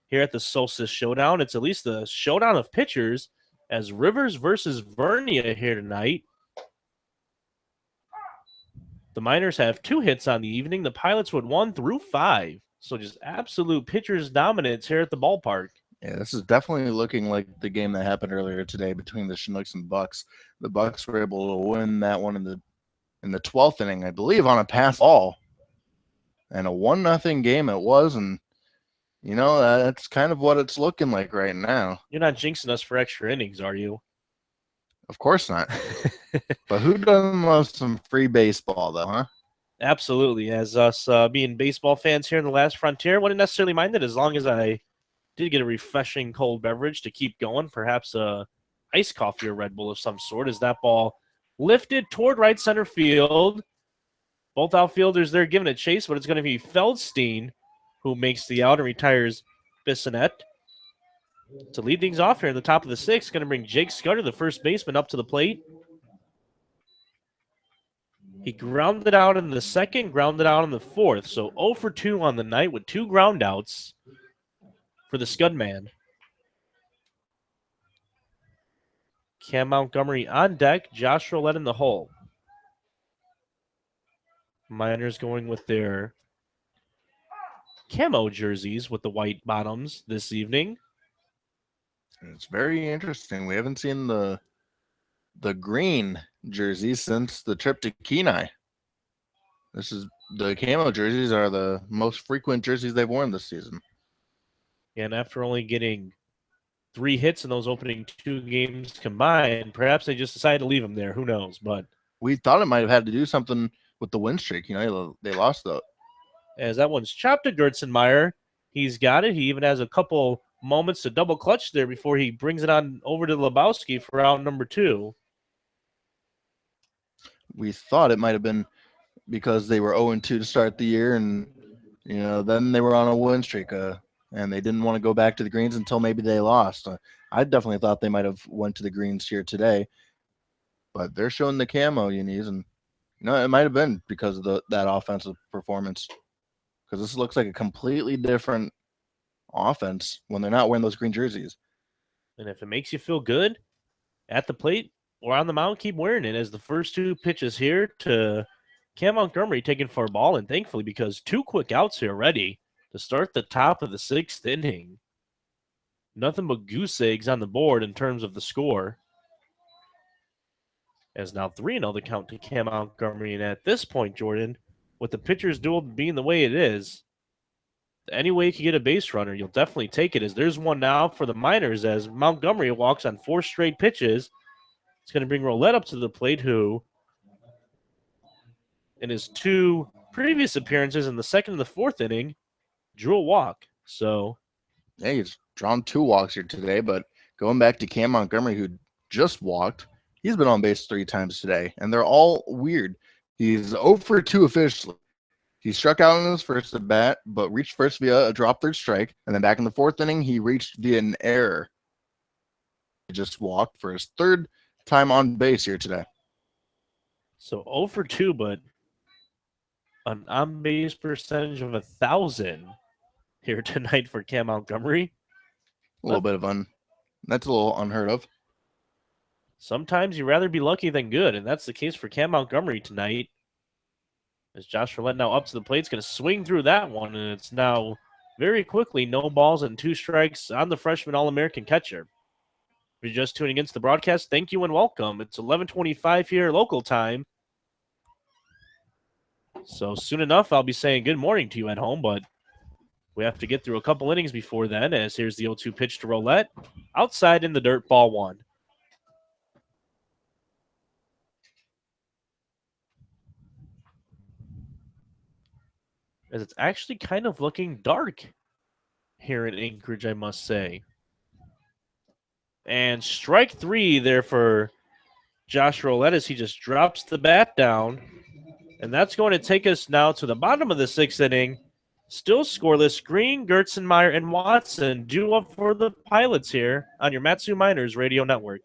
here at the Solstice Showdown. It's at least the showdown of pitchers, as Rivers versus Vernia here tonight. The Miners have 2 hits on the evening. The Pilots would 1 through 5. So just absolute pitchers' dominance here at the ballpark. Yeah, this is definitely looking like the game that happened earlier today between the Chinooks and Bucks. The Bucks were able to win that one in the 12th inning, I believe, on a pass ball. And a 1-0 game it was, and that's kind of what it's looking like right now. You're not jinxing us for extra innings, are you? Of course not. But who doesn't love some free baseball, though, huh? Absolutely. As us being baseball fans here in the last frontier, wouldn't necessarily mind it as long as I did get a refreshing cold beverage to keep going, perhaps a iced coffee or Red Bull of some sort, as that ball lifted toward right center field. Both outfielders there giving it chase, but it's going to be Feldstein who makes the out and retires Bissonette. To lead things off here in the top of the sixth, going to bring Jake Scudder, the first baseman, up to the plate. He grounded out in the second, grounded out in the fourth. So 0 for 2 on the night with 2 ground outs for the Scud man. Cam Montgomery on deck, Josh Roulette in the hole. Miners going with their camo jerseys with the white bottoms this evening. It's very interesting. We haven't seen the green jerseys since the trip to Kenai. The camo jerseys are the most frequent jerseys they've worn this season. And after only getting 3 hits in those opening 2 games combined, perhaps they just decided to leave him there. Who knows? But we thought it might have had to do something with the win streak. They lost the. As that one's chopped to Gertzenmeyer. He's got it. He even has a couple moments to double clutch there before he brings it on over to Lebowski for out number 2. We thought it might have been because they were 0-2 to start the year, and then they were on a win streak, and they didn't want to go back to the greens until maybe they lost. I definitely thought they might have went to the greens here today, but they're showing the camo unis, and it might have been because of that offensive performance. Because this looks like a completely different offense when they're not wearing those green jerseys. And if it makes you feel good at the plate or on the mound, keep wearing it. As the first 2 pitches here to Cam Montgomery taking for a ball, and thankfully because 2 quick outs here already to start the top of the 6th inning. Nothing but goose eggs on the board in terms of the score. As now 3-0 the count to Cam Montgomery. And at this point, Jordan, with the pitcher's duel being the way it is, any way you can get a base runner, you'll definitely take it. As there's one now for the Miners as Montgomery walks on 4 straight pitches. It's going to bring Roulette up to the plate, who in his 2 previous appearances in the 2nd and the 4th inning drew a walk. So yeah, he's drawn 2 walks here today, but going back to Cam Montgomery, who just walked, he's been on base 3 times today, and they're all weird. He's 0 for 2 officially. He struck out in his first at bat, but reached first via a drop third strike, and then back in the 4th inning, he reached via an error. He just walked for his 3rd time on base here today. So 0 for 2, but an on-base percentage of 1,000 here tonight for Cam Montgomery. A little bit of that's a little unheard of. Sometimes you'd rather be lucky than good, and that's the case for Cam Montgomery tonight. As Josh Roulette now up to the plate, is going to swing through that one, and it's now very quickly no balls and 2 strikes on the freshman All-American catcher. If you're just tuning into the broadcast, thank you and welcome. It's 11:25 here local time. So soon enough, I'll be saying good morning to you at home, but we have to get through a couple innings before then, as here's the 0-2 pitch to Roulette. Outside in the dirt, ball 1. As it's actually kind of looking dark here in Anchorage, I must say. And strike 3 there for Josh Roulette as he just drops the bat down. And that's going to take us now to the bottom of the 6th inning. Still scoreless. Green, Gertzenmeyer, and Watson due up for the Pilots here on your Matsu Miners Radio Network.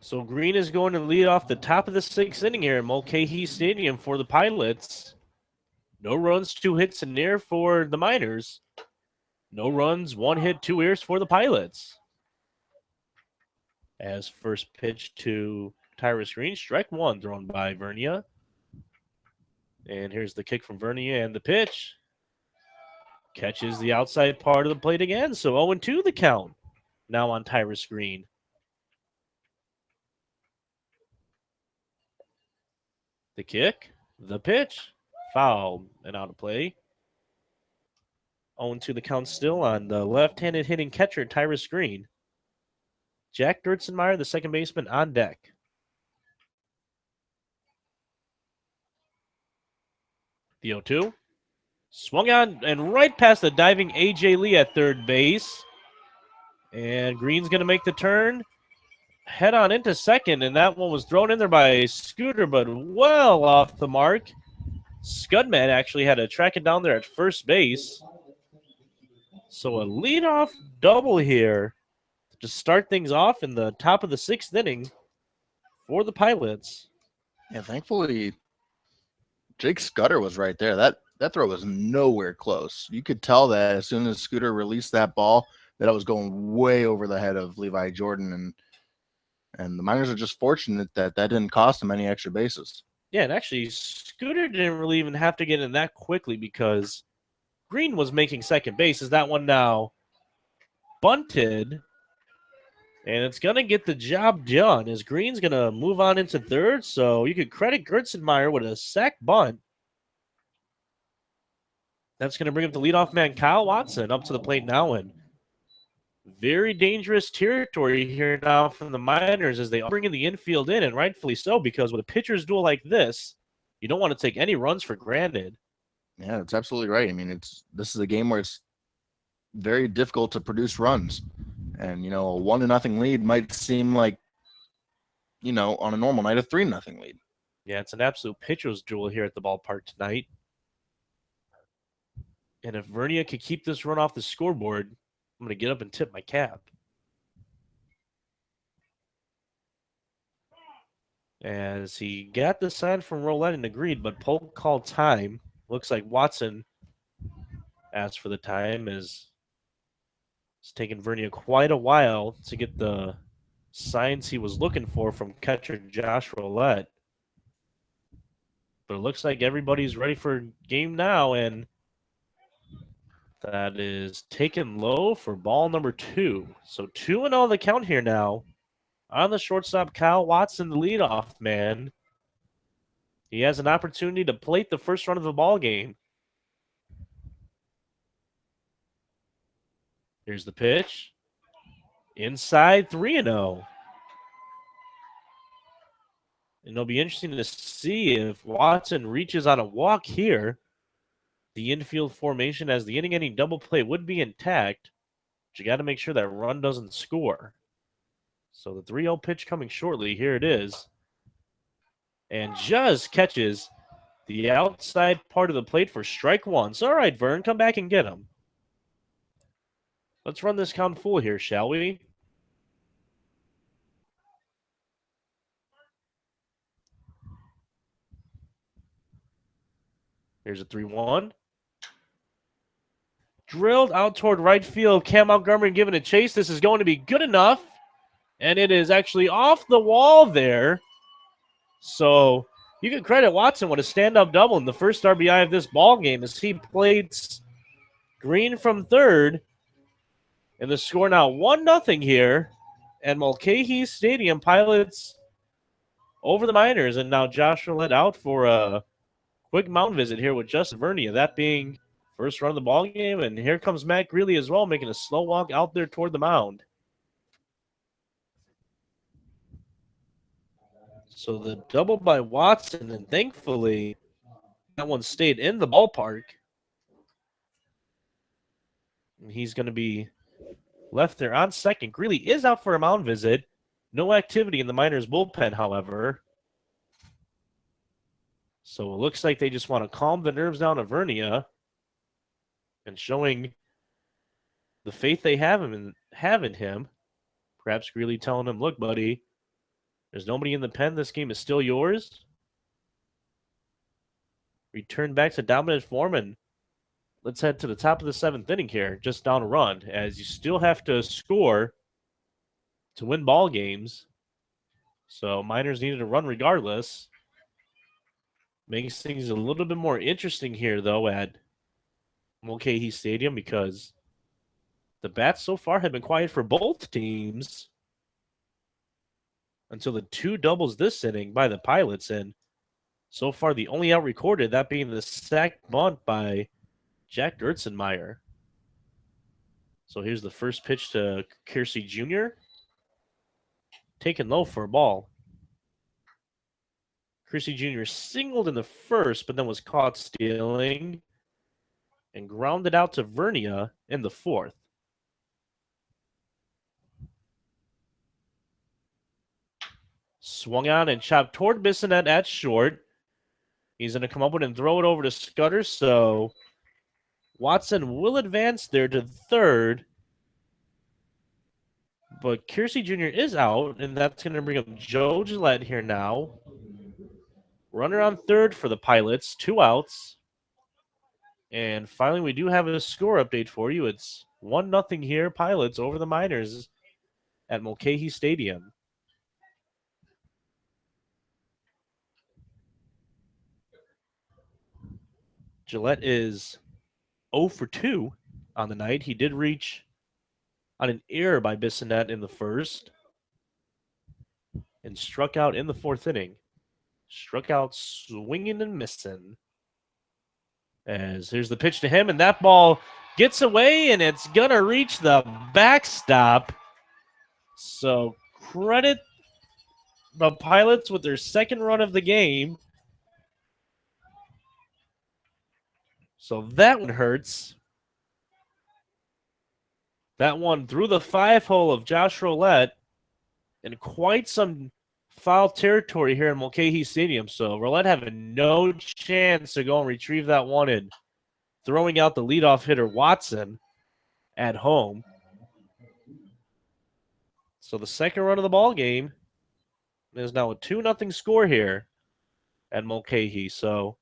So Green is going to lead off the top of the 6th inning here at Mulcahy Stadium for the Pilots. No runs, 2 hits in there for the Miners. No runs, 1 hit, 2 errors for the Pilots. As first pitch to Tyrus Green, strike 1 thrown by Vernia. And here's the kick from Vernia and the pitch. Catches the outside part of the plate again, so 0-2 the count. Now on Tyrus Green. The kick, the pitch, foul, and out of play. 0-2 the count still on the left-handed hitting catcher, Tyrus Green. Jack Dirtzenmeyer, the second baseman, on deck. The 0-2. Swung on and right past the diving A.J. Lee at third base. And Green's going to make the turn. Head on into second, and that one was thrown in there by Scooter, but well off the mark. Scudman actually had to track it down there at first base. So a leadoff double here to start things off in the top of the 6th inning for the Pilots. Yeah, thankfully, Jake Scudder was right there. That throw was nowhere close. You could tell that as soon as Scooter released that ball, that it was going way over the head of Levi Jordan, and the Miners are just fortunate that didn't cost them any extra bases. Yeah, and actually, Scooter didn't really even have to get in that quickly because Green was making second base. Is that one now bunted? And it's going to get the job done as Green's going to move on into third. So you could credit Gertzenmeyer with a sac bunt. That's going to bring up the leadoff man, Kyle Watson, up to the plate now. And very dangerous territory here now from the Miners as they are bringing the infield in, and rightfully so, because with a pitcher's duel like this, you don't want to take any runs for granted. Yeah, that's absolutely right. I mean, this is a game where it's very difficult to produce runs. And, a 1-0 lead might seem like, on a normal night, a 3-0 lead. Yeah, it's an absolute pitcher's duel here at the ballpark tonight. And if Vernia could keep this run off the scoreboard, I'm going to get up and tip my cap. As he got the sign from Roulette and agreed, but Polk called time. Looks like Watson asked for the time, as it's taken Vernia quite a while to get the signs he was looking for from catcher Josh Roulette. But it looks like everybody's ready for game now, and that is taken low for ball number 2. So 2-0 the count here now. On the shortstop, Kyle Watson, the leadoff man. He has an opportunity to plate the first run of the ball game. Here's the pitch. Inside, 3-0. And it'll be interesting to see if Watson reaches on a walk here. The infield formation as the inning-ending double play would be intact, but you got to make sure that run doesn't score. So the 3-0 pitch coming shortly. Here it is. And just catches the outside part of the plate for strike 1. So, all right, Vern, come back and get him. Let's run this count full here, shall we? Here's a 3-1. Drilled out toward right field. Cam Montgomery giving a chase. This is going to be good enough. And it is actually off the wall there. So you can credit Watson with a stand-up double in the first RBI of this ball game as he plates Green from third. And the score now 1-0 here at Mulcahy Stadium. Pilots over the Miners. And now Josh Roulette out for a quick mound visit here with Justin Vernia. That being first run of the ball game. And here comes Matt Greeley as well, making a slow walk out there toward the mound. So the double by Watson, and thankfully that one stayed in the ballpark. And he's going to be left there on second. Greeley is out for a mound visit. No activity in the Miners bullpen, however. So it looks like they just want to calm the nerves down of Vernia and showing the faith they have in him. Perhaps Greeley telling him, look, buddy, There's nobody in the pen. This game is still yours. Return back to dominant form, and let's head to the top of the 7th inning here, just down a run, as you still have to score to win ball games. So Miners needed a run regardless. Makes things a little bit more interesting here, though, at Mulcahy Stadium, because the bats so far have been quiet for both teams until the 2 doubles this inning by the Pilots, and so far the only out recorded, that being the sac bunt by Jack Gertzenmeyer. So here's the first pitch to Kiersey Jr. Taken low for a ball. Kiersey Jr. singled in the first, but then was caught stealing and grounded out to Vernia in the 4th. Swung on and chopped toward Bissonette at short. He's going to come up with and throw it over to Scudder, so Watson will advance there to 3rd. But Kiersey Jr. is out, and that's going to bring up Joe Gillette here now. Runner on 3rd for the Pilots, 2 outs. And finally, we do have a score update for you. It's 1-0 here, Pilots over the Miners at Mulcahy Stadium. Gillette is 0 for 2 on the night. He did reach on an error by Bissonette in the first and struck out in the 4th inning. Struck out swinging and missing. As here's the pitch to him, and that ball gets away, and it's going to reach the backstop. So credit the Pilots with their 2nd run of the game. So that one hurts. That one through the 5-hole of Josh Roulette, and quite some foul territory here in Mulcahy Stadium. So Roulette having no chance to go and retrieve that one, and throwing out the leadoff hitter Watson at home. So the 2nd run of the ball game is now a 2-0 score here at Mulcahy. So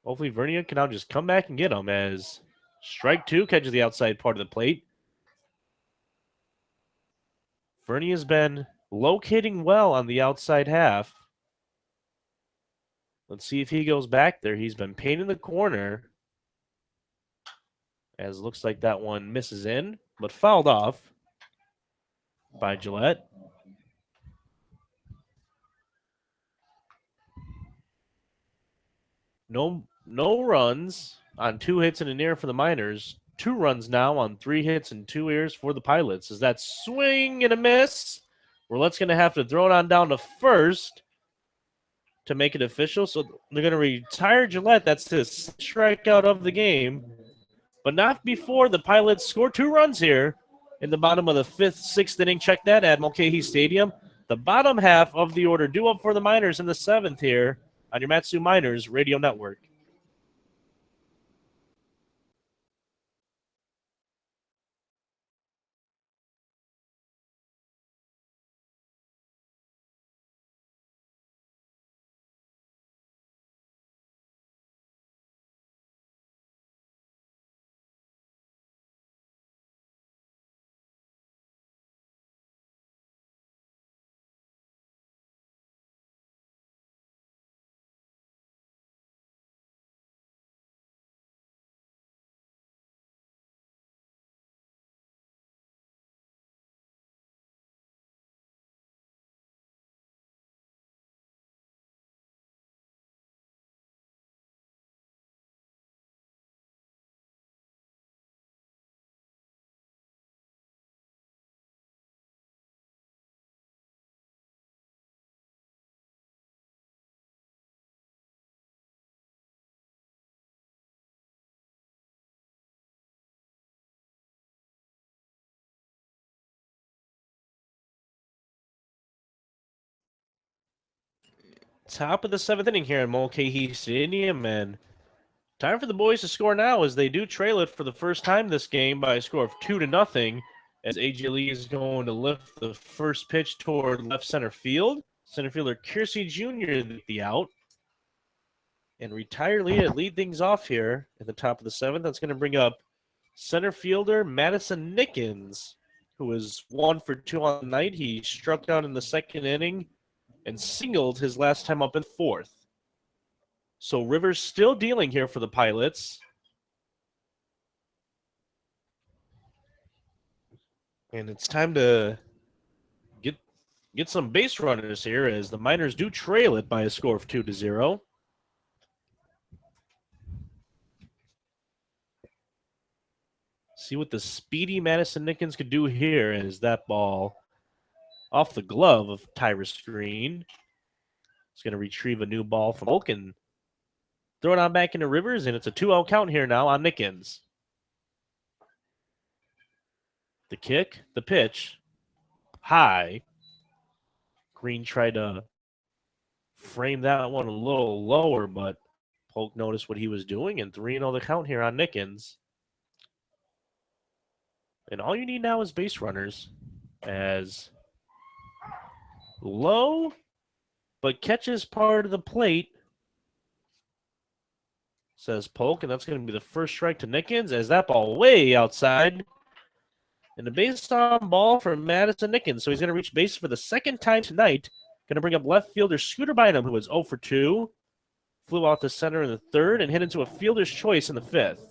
hopefully Vernia can now just come back and get him, as strike 2 catches the outside part of the plate. Vernia's been locating well on the outside half. Let's see if he goes back there. He's been painting the corner, as looks like that one misses in, but fouled off by Gillette. No runs on 2 hits and an error for the Miners. 2 runs now on 3 hits and 2 errors for the Pilots. Is that swing and a miss? Roulette's going to have to throw it on down to 1st to make it official. So they're going to retire Gillette. That's his strikeout of the game. But not before the Pilots score 2 runs here in the bottom of the 5th, 6th inning. Check that at Mulcahy Stadium. The bottom half of the order due up for the Miners in the 7th here on your Matsu Miners Radio Network. Top of the 7th inning here in Mulcahy Stadium, and time for the boys to score now, as they do trail it for the first time this game by a score of 2-0. as AJ Lee is going to lift the first pitch toward left center field. Center fielder Kiersey Jr. the out. And retire lead to lead things off here at the top of the seventh. That's going to bring up center fielder Madison Nickens, who is 1 for 2 on the night. He struck out in the second inning and singled his last time up in fourth. So Rivers still dealing here for the Pilots. And it's time to get some base runners here as the Miners do trail it by a score of 2-0. See what the speedy Madison Nickens could do here as that ball off the glove of Tyrus Green. He's going to retrieve a new ball from Oak and throw it on back into Rivers, and it's a 2-0 count here now on Nickens. The kick, the pitch, high. Green tried to frame that one a little lower, but Polk noticed what he was doing, and 3-0 the count here on Nickens. And all you need now is base runners, as low, but catches part of the plate, says Polk, and that's going to be the first strike to Nickens as that ball way outside. And a base on ball for Madison Nickens, so he's going to reach base for the second time tonight. Going to bring up left fielder Scooter Bynum, who was 0 for 2. Flew out to center in the third and hit into a fielder's choice in the fifth.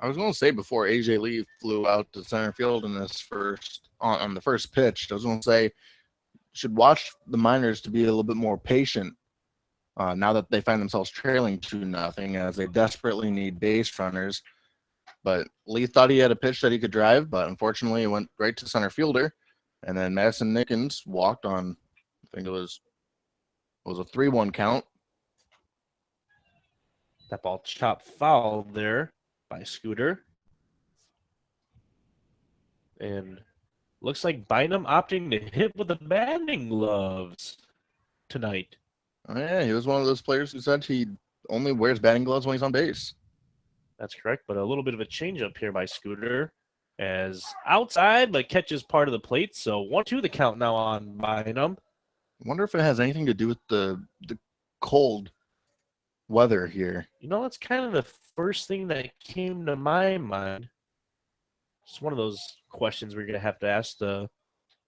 I was going to say before AJ Lee flew out to center field in this first on the first pitch, I was going to say should watch the Miners to be a little bit more patient now that they find themselves trailing 2-0, as they desperately need base runners. But Lee thought he had a pitch that he could drive, but unfortunately it went right to center fielder. And then Madison Nickens walked on, I think it was a 3-1 count. That ball chopped foul there by Scooter. And looks like Bynum opting to hit with the batting gloves tonight. Oh, yeah, he was one of those players who said he only wears batting gloves when he's on base. That's correct, but a little bit of a changeup here by Scooter as outside, but catches part of the plate. So 1-2 the count now on Bynum. I wonder if it has anything to do with the cold weather here. You know, that's kind of the first thing that came to my mind. It's one of those questions we're going to have to ask the...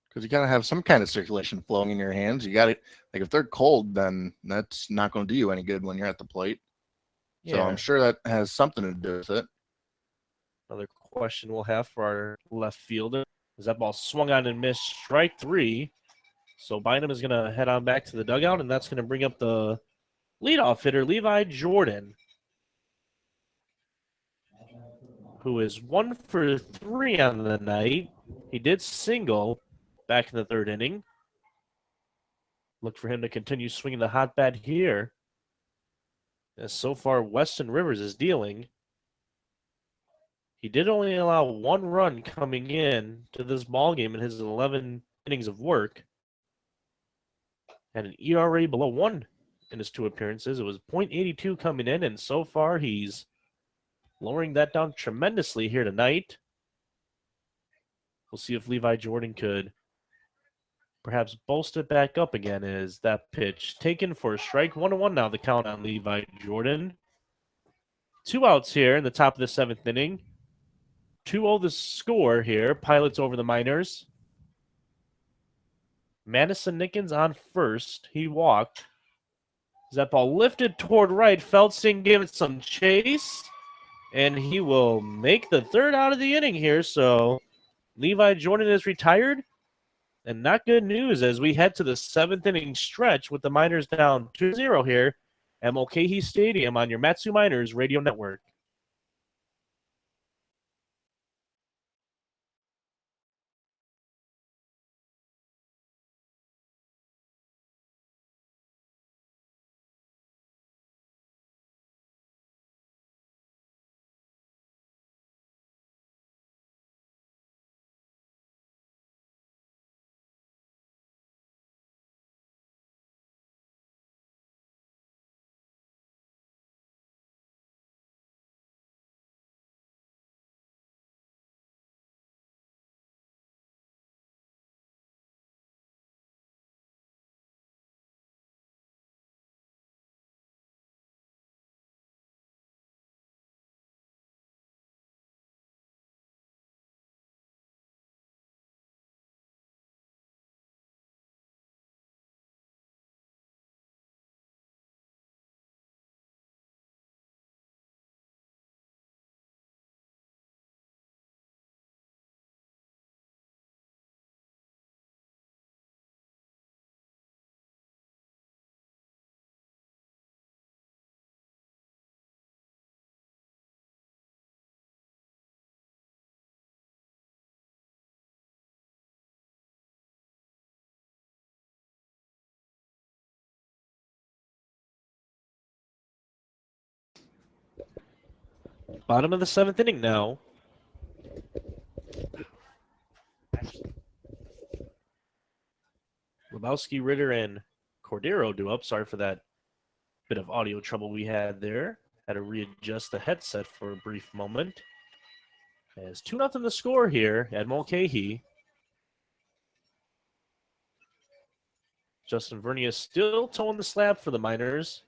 Because you got to have some kind of circulation flowing in your hands. You got to, like, if they're cold, then that's not going to do you any good when you're at the plate. Yeah. So I'm sure that has something to do with it. Another question we'll have for our left fielder is that ball swung on and missed, strike 3. So Bynum is going to head on back to the dugout, and that's going to bring up the leadoff hitter, Levi Jordan, who is 1 for 3 on the night. He did single back in the third inning. Look for him to continue swinging the hot bat here. As so far, Weston Rivers is dealing. He did only allow 1 run coming in to this ballgame in his 11 innings of work. Had an ERA below 1 in his 2 appearances. It was .82 coming in, and so far he's lowering that down tremendously here tonight. We'll see if Levi Jordan could perhaps bolst it back up again as that pitch taken for a strike. 1-1 now the count on Levi Jordan. 2 outs here in the top of the 7th inning. 2-0 the score here. Pilots over the Miners. Madison Nickens on first. He walked. That ball lifted toward right. Feldstein gave it some chase. And he will make the 3rd out of the inning here. So Levi Jordan is retired. And not good news as we head to the 7th inning stretch with the Miners down 2-0 here at Mulcahy Stadium on your Matsu Miners Radio Network. Bottom of the 7th inning now. Lebowski, Ritter, and Cordero do up. Sorry for that bit of audio trouble we had there. Had to readjust the headset for a brief moment. As 2-0 the score here at Mulcahy. Justin Vernia still towing the slab for the Miners.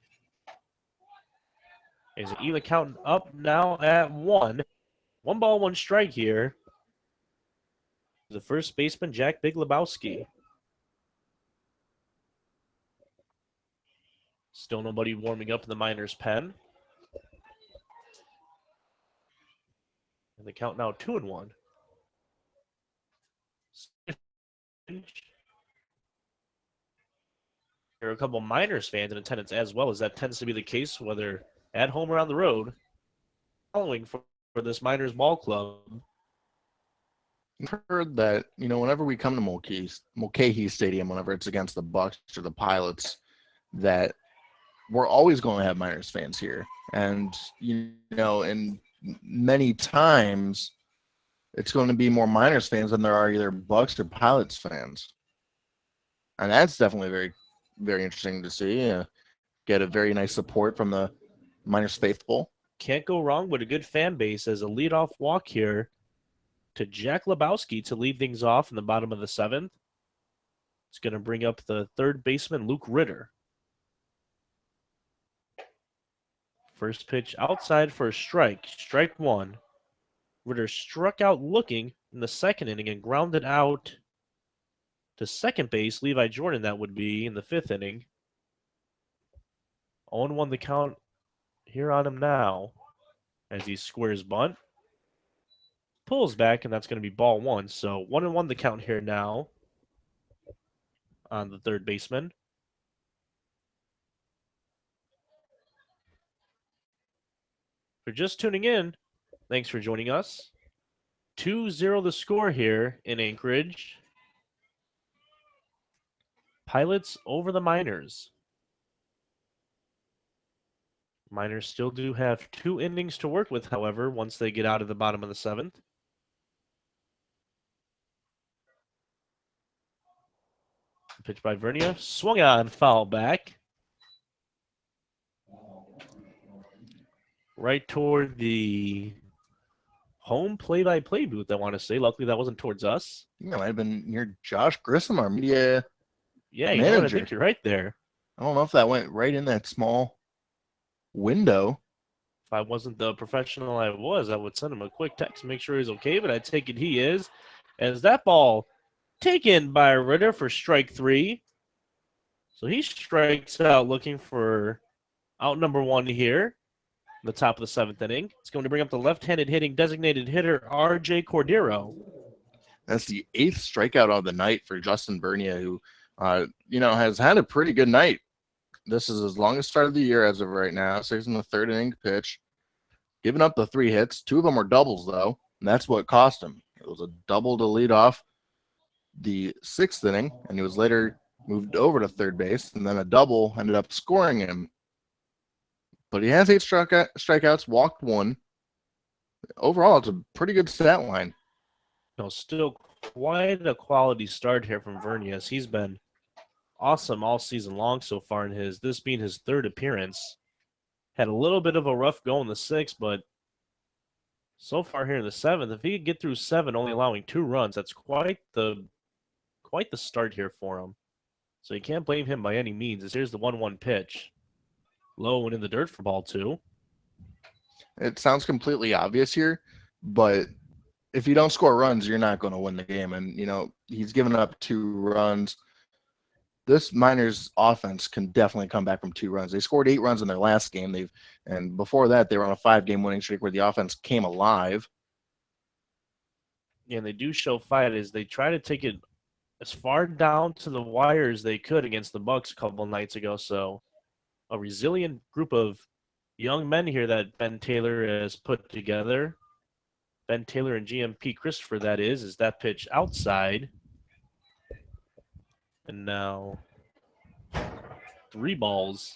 Is an even count up now at 1. 1 ball, 1 strike here. The first baseman, Jack Big Lebowski. Still nobody warming up in the Miners' pen. And the count now 2-1. There are a couple Miners fans in attendance as well, as that tends to be the case, whether at home or on the road, following for this Miners ball club. I've heard that, whenever we come to Mulcahy Stadium, whenever it's against the Bucks or the Pilots, that we're always going to have Miners fans here. And, and many times it's going to be more Miners fans than there are either Bucks or Pilots fans. And that's definitely very, very interesting to see. Get a very nice support from the Miners faithful. Can't go wrong with a good fan base as a leadoff walk here to Jack Lebowski to lead things off in the bottom of the 7th. It's going to bring up the third baseman, Luke Ritter. First pitch outside for a strike. Strike 1. Ritter struck out looking in the 2nd inning and grounded out to second base. Levi Jordan, that would be in the 5th inning. 0-1 the count here on him now as he squares bunt. Pulls back, and that's going to be ball 1. So 1-1 the count here now on the third baseman. If you're just tuning in, thanks for joining us. 2-0 the score here in Anchorage. Pilots over the Miners. Miners still do have 2 innings to work with, however, once they get out of the bottom of the 7th. Pitch by Vernia. Swung on, foul back. Right toward the home play-by-play booth, I want to say. Luckily, that wasn't towards us. It might have been near Josh Grissom, our media Yeah, you manager. know what? I think you're right there. I don't know if that went right in that small window. If I wasn't the professional I was, I would send him a quick text to make sure he's okay, but I take it he is. As that ball taken by Ritter for strike 3. So he strikes out looking for out number 1 here. The top of the 7th inning. It's going to bring up the left-handed hitting designated hitter R.J. Cordero. That's the 8th strikeout of the night for Justin Vernia, who, has had a pretty good night. This is his longest start of the year as of right now. 6 in the 3rd inning pitch. Giving up the 3 hits. 2 of them were doubles, though, and that's what cost him. It was a double to lead off the 6th inning, and he was later moved over to third base, and then a double ended up scoring him. But he has 8 strikeouts, walked 1. Overall, it's a pretty good stat line. Still quite a quality start here from Vernias. He's been awesome all season long so far in this being his 3rd appearance. Had a little bit of a rough go in the 6th, but so far here in the 7th, if he could get through 7, only allowing 2 runs, that's quite the start here for him. So you can't blame him by any means, as here's the 1-1 pitch. Low and in the dirt for ball 2. It sounds completely obvious here, but if you don't score runs, you're not going to win the game. And, he's given up 2 runs. This Miners offense can definitely come back from 2 runs. They scored 8 runs in their last game. And before that, they were on a 5-game winning streak where the offense came alive. Yeah, and they do show fight as they try to take it as far down to the wire as they could against the Bucks a couple nights ago. So a resilient group of young men here that Ben Taylor has put together. Ben Taylor and GMP Christopher, that is that pitch outside. And now 3 balls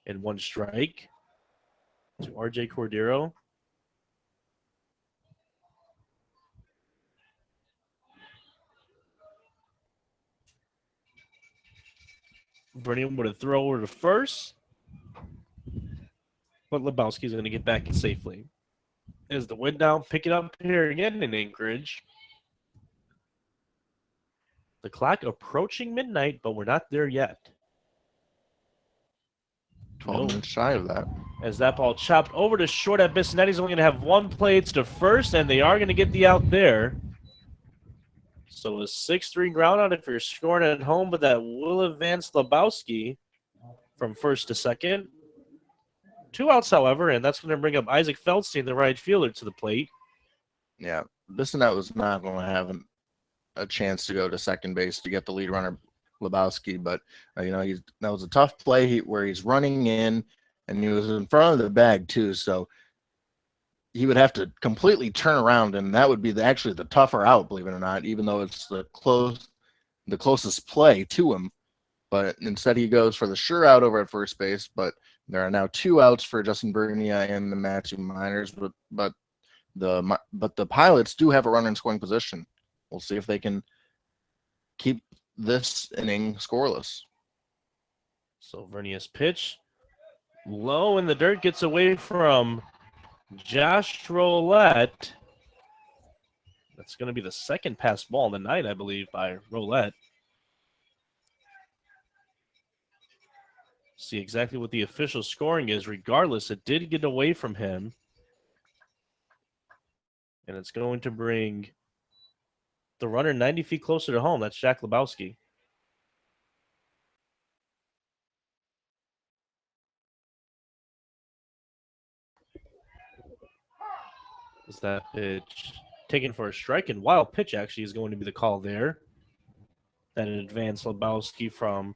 and 1 strike to RJ Cordero. Vernia with a throw over to first. But Lebowski's going to get back in safely. As the wind down, pick it up here again in Anchorage. The clock approaching midnight, but we're not there yet. 12 minutes shy of that. As that ball chopped over to short at Bissonetti's only going to have one play. It's to first, and they are going to get the out there. So a 6-3 ground out if you're scoring at home, but that will advance Lebowski from first to second. 2 outs, however, and that's going to bring up Isaac Feldstein, the right fielder, to the plate. Yeah, Bissonette was not going to have a chance to go to second base to get the lead runner, Lebowski, but that was a tough play where he's running in, and he was in front of the bag too, so he would have to completely turn around, and that would be actually the tougher out, believe it or not, even though it's the closest play to him. But instead he goes for the sure out over at first base, but there are now 2 outs for Justin Bernia and the Matthew Miners, but the Pilots do have a runner in scoring position. We'll see if they can keep this inning scoreless. So Vernia's pitch low in the dirt, gets away from Josh Rolette. That's going to be the second pass ball of the night, I believe, by Rolette. See exactly what the official scoring is. Regardless, it did get away from him. And it's going to bring the runner 90 feet closer to home. That's Jack Lebowski. Is that pitch taken for a strike? And wild pitch actually is going to be the call there. That advanced Lebowski from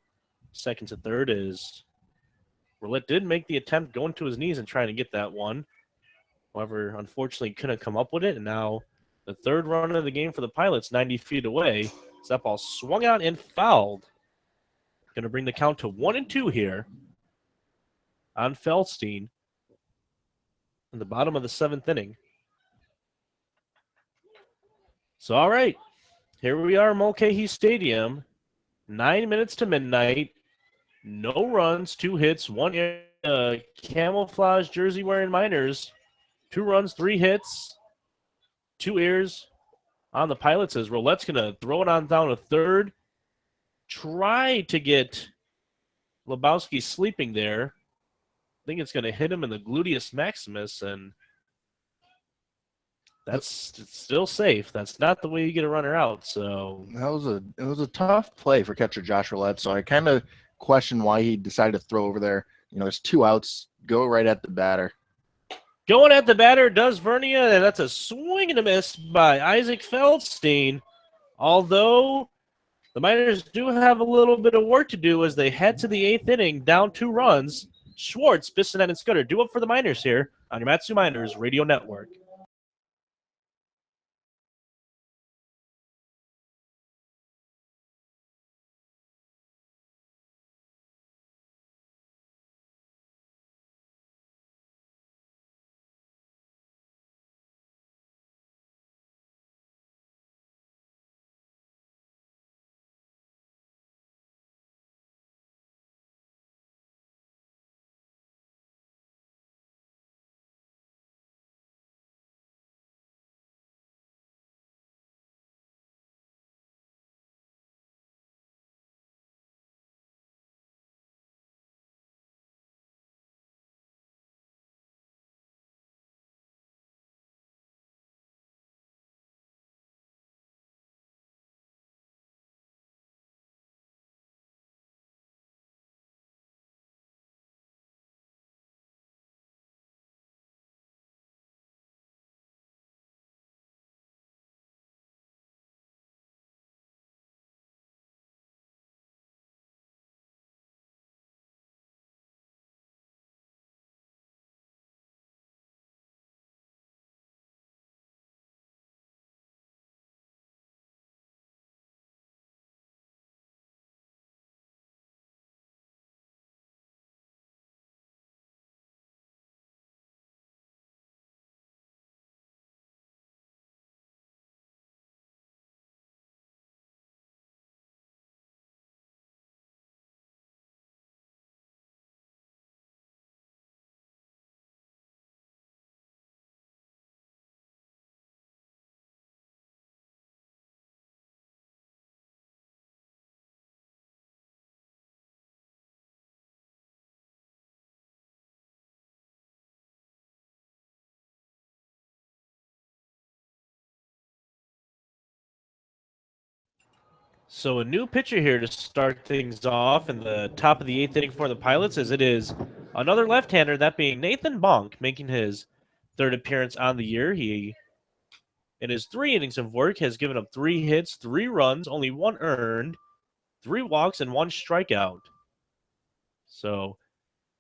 second to third is Roulette did make the attempt going to his knees and trying to get that one. However, unfortunately couldn't come up with it. And now the third run of the game for the Pilots, 90 feet away. So that ball swung out and fouled. Going to bring the count to 1-2 here on Feldstein in the bottom of the 7th inning. So, all right, here we are, Mulcahy Stadium. 9 minutes to midnight. No runs, 2 hits, 1 camouflage jersey wearing Miners. 2 runs, 3 hits, 2 errors on the Pilots as Roulette's going to throw it on down to third. Try to get Lebowski sleeping there. I think it's going to hit him in the gluteus maximus, and that's still safe. That's not the way you get a runner out. So it was a tough play for catcher Josh Roulette. So I kind of question why he decided to throw over there. There's 2 outs. Go right at the batter. Going at the batter does Vernia, and that's a swing and a miss by Isaac Feldstein. Although the Miners do have a little bit of work to do as they head to the 8th inning, down 2 runs. Schwartz, Bissonette, and Scudder do up for the Miners here on your Matsu Miners Radio Network. So a new pitcher here to start things off in the top of the 8th inning for the Pilots, as it is another left-hander, that being Nathan Bonk, making his 3rd appearance on the year. He, in his 3 innings of work, has given up 3 hits, 3 runs, only 1 earned, 3 walks, and 1 strikeout. So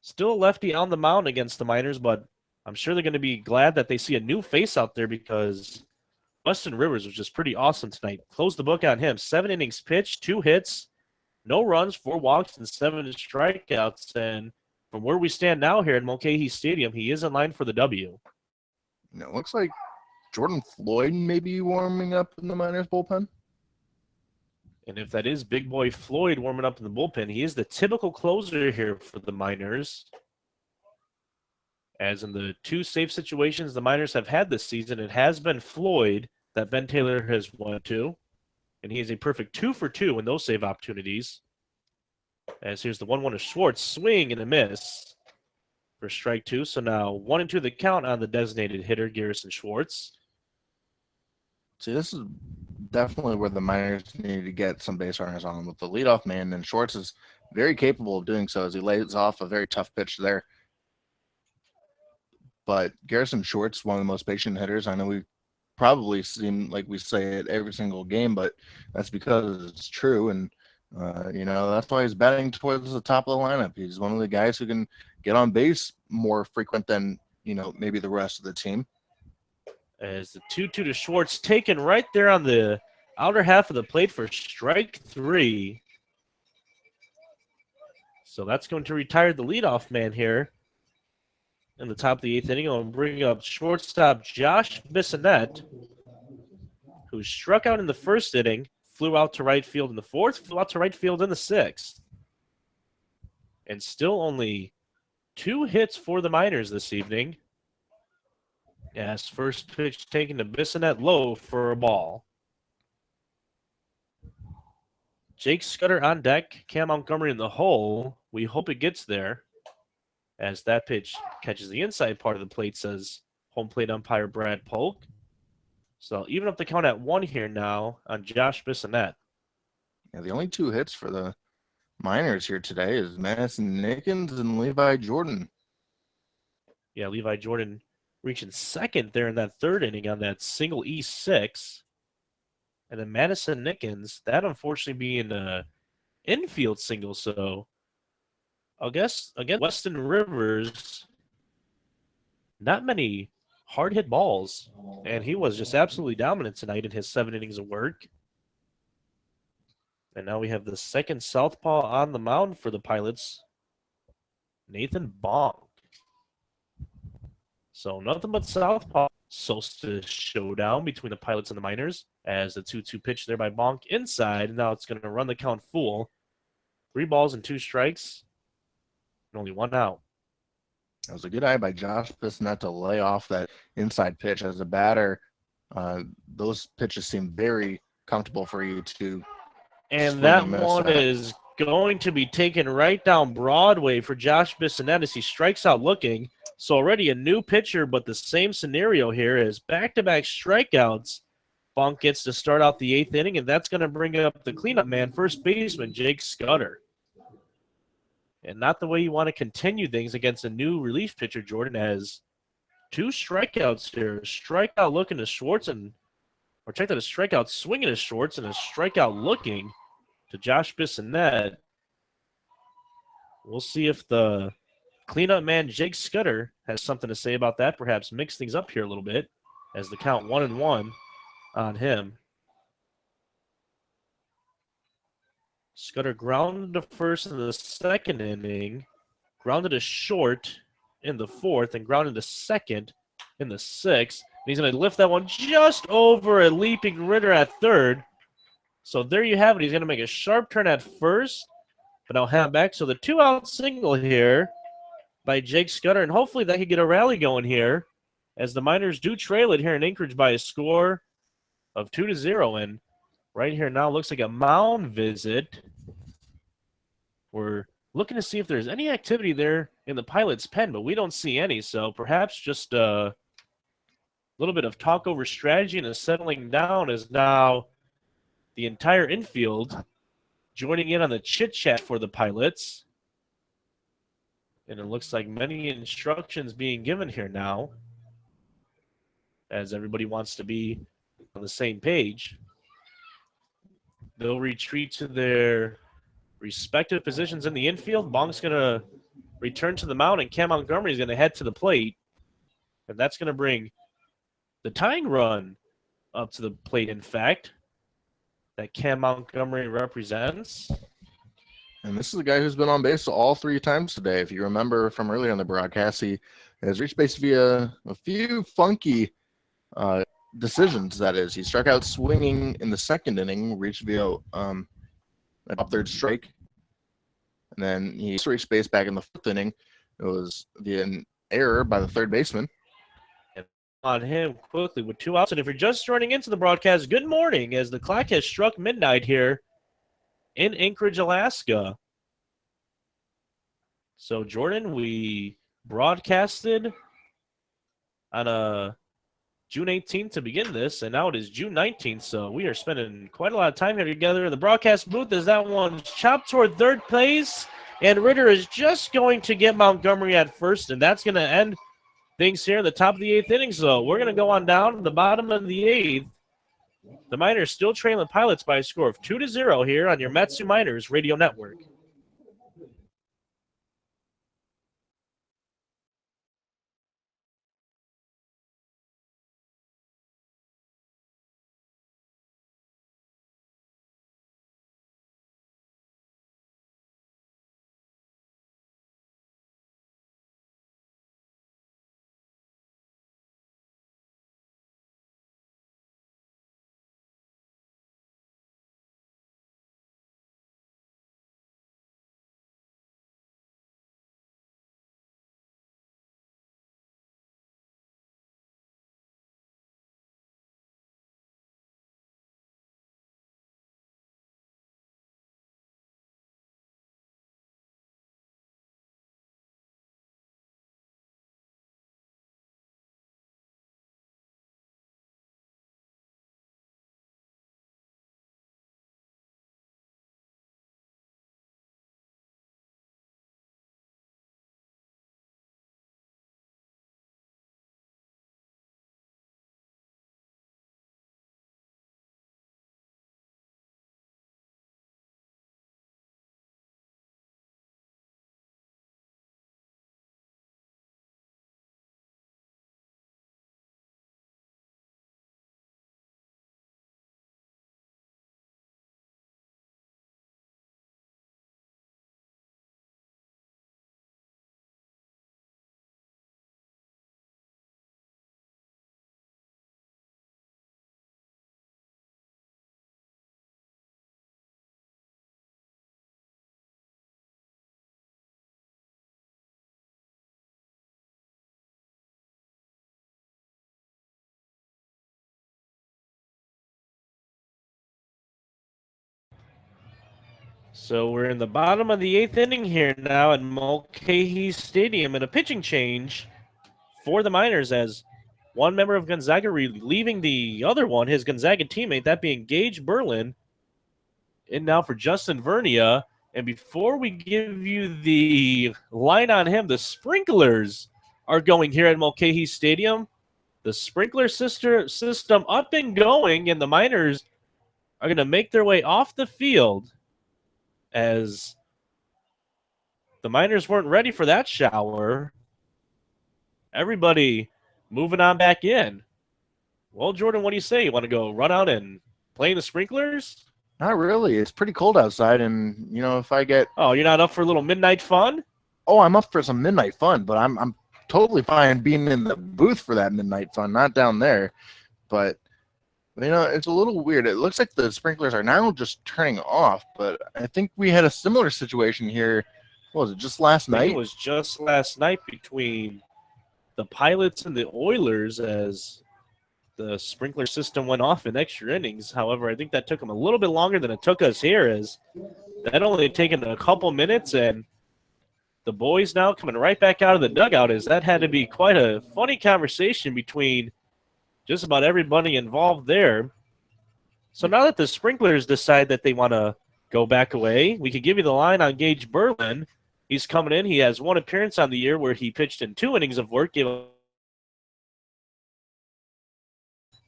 still a lefty on the mound against the Miners, but I'm sure they're going to be glad that they see a new face out there because Weston Rivers was just pretty awesome tonight. Closed the book on him. 7 innings pitched, 2 hits, no runs, 4 walks, and 7 strikeouts. And from where we stand now here at Mulcahy Stadium, he is in line for the W. It looks like Jordan Floyd may be warming up in the Miners bullpen. And if that is Big Boy Floyd warming up in the bullpen, he is the typical closer here for the Miners. As in the 2 safe situations the Miners have had this season, it has been Floyd that Ben Taylor has won to. And he is a perfect 2 for 2 in those save opportunities. As here's the 1-1 to Schwartz. Swing and a miss for strike 2. So now 1-2 the count on the designated hitter, Garrison Schwartz. See, this is definitely where the Miners need to get some base runners on with the leadoff man, and Schwartz is very capable of doing so as he lays off a very tough pitch there. But Garrison Schwartz, one of the most patient hitters. I know we probably seem like we say it every single game, but that's because it's true. And, that's why he's batting towards the top of the lineup. He's one of the guys who can get on base more frequent than, maybe the rest of the team. As the 2-2 to Schwartz taken right there on the outer half of the plate for strike 3. So that's going to retire the leadoff man here in the top of the 8th inning. I'll bring up shortstop Josh Bissonette, who struck out in the 1st inning, flew out to right field in the 4th, flew out to right field in the 6th. And still only 2 hits for the Miners this evening. As first pitch taken to Bissonette low for a ball. Jake Scudder on deck, Cam Montgomery in the hole. We hope it gets there. As that pitch catches the inside part of the plate, says home plate umpire Brad Polk. So even up the count at 1 here now on Josh Bissonette. Yeah, the only 2 hits for the Miners here today is Madison Nickens and Levi Jordan. Yeah, Levi Jordan reaching 2nd there in that 3rd inning on that single E6. And then Madison Nickens, that unfortunately being an infield single, so I guess, again, Weston Rivers, not many hard hit balls, and he was just absolutely dominant tonight in his 7 innings of work. And now we have the 2nd southpaw on the mound for the Pilots, Nathan Bonk. So nothing but southpaw. Solstice showdown between the Pilots and the Miners as the 2-2 pitch there by Bonk inside. Now it's going to run the count full. 3 balls and 2 strikes. And only 1 out. It was a good eye by Josh Bissonette to lay off that inside pitch. As a batter, those pitches seem very comfortable for you to. And that one is going to be taken right down Broadway for Josh Bissonette as he strikes out looking. So already a new pitcher, but the same scenario here is back-to-back strikeouts. Bonk gets to start out the 8th inning, and that's going to bring up the cleanup man, first baseman Jake Scudder. And not the way you want to continue things against a new relief pitcher, Jordan, has 2 strikeouts here. Strikeout looking to Schwartz, or check that, a strikeout swinging to Schwartz and a strikeout looking to Josh Bissonette. We'll see if the cleanup man, Jake Scudder, has something to say about that. Perhaps mix things up here a little bit as the count 1-1 on him. Scudder grounded to first in the 2nd inning, grounded to short in the 4th, and grounded to 2nd in the 6th. And he's going to lift that one just over a leaping Ritter at 3rd. So there you have it. He's going to make a sharp turn at 1st, but I'll have back. So the 2-out single here by Jake Scudder, and hopefully that could get a rally going here as the Miners do trail it here in Anchorage by a score of 2-0. And right here now looks like a mound visit. We're looking to see if there's any activity there in the Pilots' pen, but we don't see any. So perhaps just a little bit of talk over strategy and a settling down as now the entire infield joining in on the chit-chat for the Pilots. And it looks like many instructions being given here now, as everybody wants to be on the same page. They'll retreat to their respective positions in the infield. Bong's going to return to the mound, and Cam Montgomery is going to head to the plate. And that's going to bring the tying run up to the plate, in fact, that Cam Montgomery represents. And this is a guy who's been on base all 3 times today. If you remember from earlier in the broadcast, he has reached base via a few funky decisions, that is. He struck out swinging in the 2nd inning, reached via an up 3rd strike. And then he reached base back in the 4th inning. It was via an error by the 3rd baseman. And on him quickly with 2 outs. And if you're just joining into the broadcast, good morning, as the clock has struck midnight here in Anchorage, Alaska. So, Jordan, we broadcasted on June 18th to begin this, and now it is June 19th, so we are spending quite a lot of time here together in the broadcast booth as that one chopped toward 3rd place, and Ritter is just going to get Montgomery at first, and that's going to end things here in the top of the 8th inning. So we're going to go on down to the bottom of the 8th. The Miners still trailing Pilots by a score of 2-0 here on your Metsu Miners radio network. So we're in the bottom of the 8th inning here now at Mulcahy Stadium, and a pitching change for the Miners as one member of Gonzaga relieving the other one, his Gonzaga teammate, that being Gage Berlin, in now for Justin Vernia. And before we give you the line on him, the sprinklers are going here at Mulcahy Stadium. The sprinkler system up and going, and the Miners are going to make their way off the field as the Miners weren't ready for that shower. Everybody moving on back in. Well, Jordan, what do you say? You want to go run out and play in the sprinklers? Not really. It's pretty cold outside, and, if I get... Oh, you're not up for a little midnight fun? Oh, I'm up for some midnight fun, but I'm totally fine being in the booth for that midnight fun, not down there. But it's a little weird. It looks like the sprinklers are now just turning off, but I think we had a similar situation here. What was it, just last night? It was just last night between the Pilots and the Oilers as the sprinkler system went off in extra innings. However, I think that took them a little bit longer than it took us here, as that only taken a couple minutes, and the boys now coming right back out of the dugout, as that had to be quite a funny conversation between just about everybody involved there. So now that the sprinklers decide that they want to go back away, we can give you the line on Gage Berlin. He's coming in. He has one appearance on the year where he pitched in 2 innings of work, none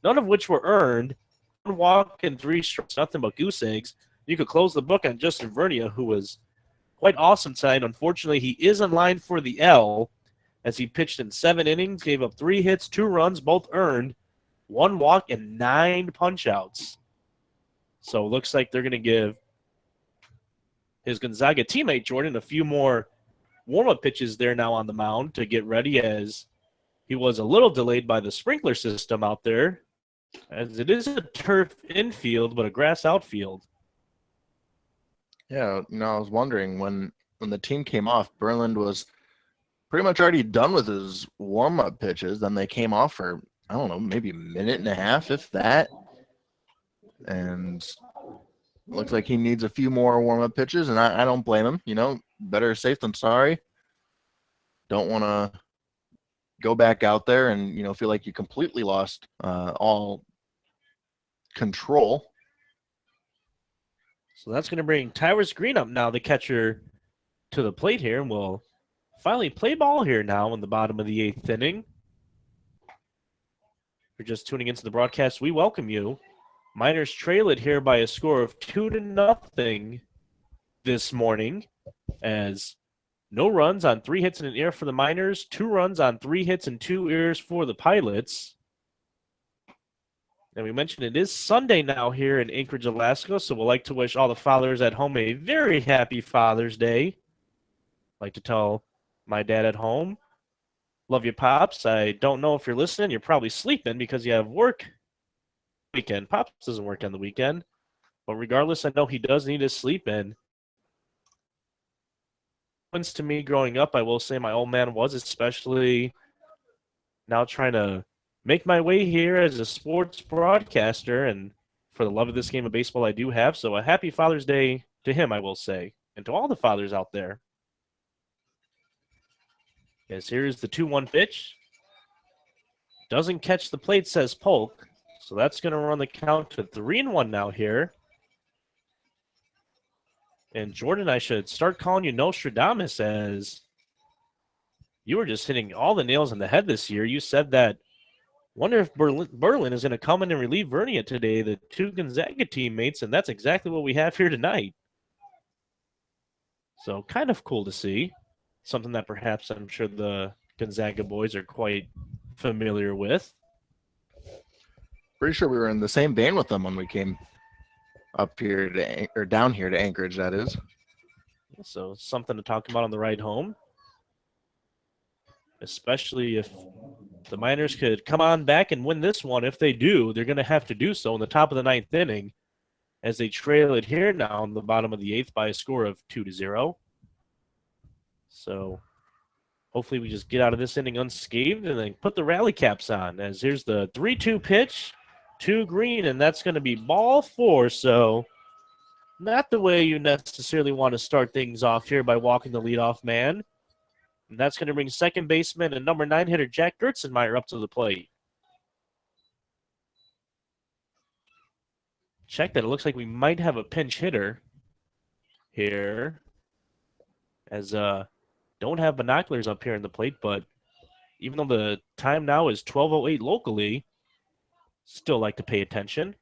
of which were earned. 1 walk and 3 strikes, nothing but goose eggs. You could close the book on Justin Vernia, who was quite awesome tonight. Unfortunately, he is in line for the L as he pitched in 7 innings, gave up 3 hits, 2 runs, both earned, 1 walk, and 9 punch-outs. So it looks like they're going to give his Gonzaga teammate Jordan a few more warm-up pitches there now on the mound to get ready, as he was a little delayed by the sprinkler system out there, as it is a turf infield but a grass outfield. Yeah, I was wondering when the team came off, Berland was pretty much already done with his warm-up pitches. Then they came off for, I don't know, maybe a minute and a half, if that. And looks like he needs a few more warm-up pitches, and I don't blame him. Better safe than sorry. Don't want to go back out there and, feel like you completely lost all control. So that's going to bring Tyrus Green up now, the catcher, to the plate here, and we'll finally play ball here now in the bottom of the 8th inning. If you're just tuning into the broadcast, we welcome you. Miners trail it here by a score of 2-0 this morning, as no runs on 3 hits and an error for the Miners, 2 runs on 3 hits and 2 errors for the Pilots. And we mentioned it is Sunday now here in Anchorage, Alaska, so we'd like to wish all the fathers at home a very happy Father's Day. I'd like to tell my dad at home, love you, Pops. I don't know if you're listening. You're probably sleeping because you have work weekend. Pops doesn't work on the weekend. But regardless, I know he does need his sleep. And to me growing up, I will say my old man was, especially now trying to make my way here as a sports broadcaster, and for the love of this game of baseball I do have. So a happy Father's Day to him, I will say, and to all the fathers out there. As here's the 2-1 pitch. Doesn't catch the plate, says Polk. So that's going to run the count to 3-1 now here. And Jordan, I should start calling you Nostradamus, as you were just hitting all the nails on the head this year. You said that, wonder if Berlin is going to come in and relieve Vernia today, the 2 Gonzaga teammates, and that's exactly what we have here tonight. So kind of cool to see. Something that perhaps I'm sure the Gonzaga boys are quite familiar with. Pretty sure we were in the same van with them when we came up here or down here to Anchorage, that is. So something to talk about on the ride home, especially if the Miners could come on back and win this one. If they do, they're going to have to do so in the top of the 9th inning, as they trail it here now in the bottom of the 8th by a score of 2-0. So hopefully we just get out of this inning unscathed and then put the rally caps on, as here's the 3-2 pitch to Green, and that's going to be ball 4. So not the way you necessarily want to start things off here by walking the leadoff man. And that's going to bring second baseman and number 9 hitter Jack Gertzenmeyer up to the plate. Check that. It looks like we might have a pinch hitter here, as don't have binoculars up here in the plate, but even though the time now is 12:08 locally, still like to pay attention.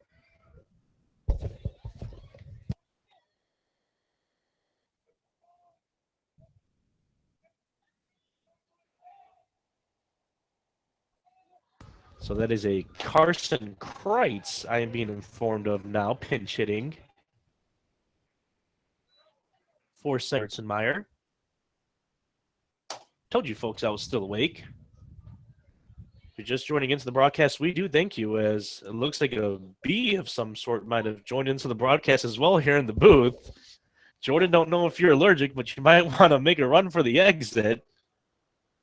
So that is a Carson Kreitz, I am being informed of now, pinch hitting for Gertzenmeyer. Told you folks I was still awake. If you're just joining into the broadcast, we do thank you, as it looks like a bee of some sort might have joined into the broadcast as well here in the booth. Jordan, don't know if you're allergic, but you might want to make a run for the exit.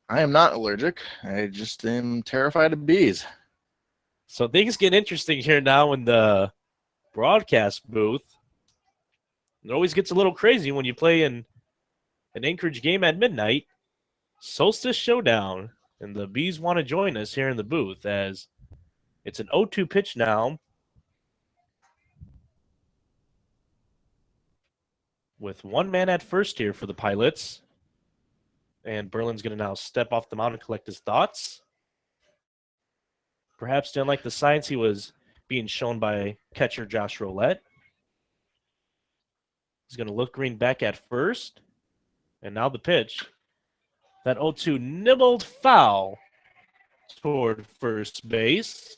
I am not allergic. I just am terrified of bees. So things get interesting here now in the broadcast booth. It always gets a little crazy when you play in an Anchorage game at midnight. Solstice Showdown, and the Bees want to join us here in the booth, as it's an 0-2 pitch now. with one man at first here for the Pilots. And Berlin's going to now step off the mound and collect his thoughts. Perhaps didn't like the signs he was being shown by catcher Josh Roulette. He's going to look Green back at first. And now the pitch. That 0-2 nibbled foul toward first base.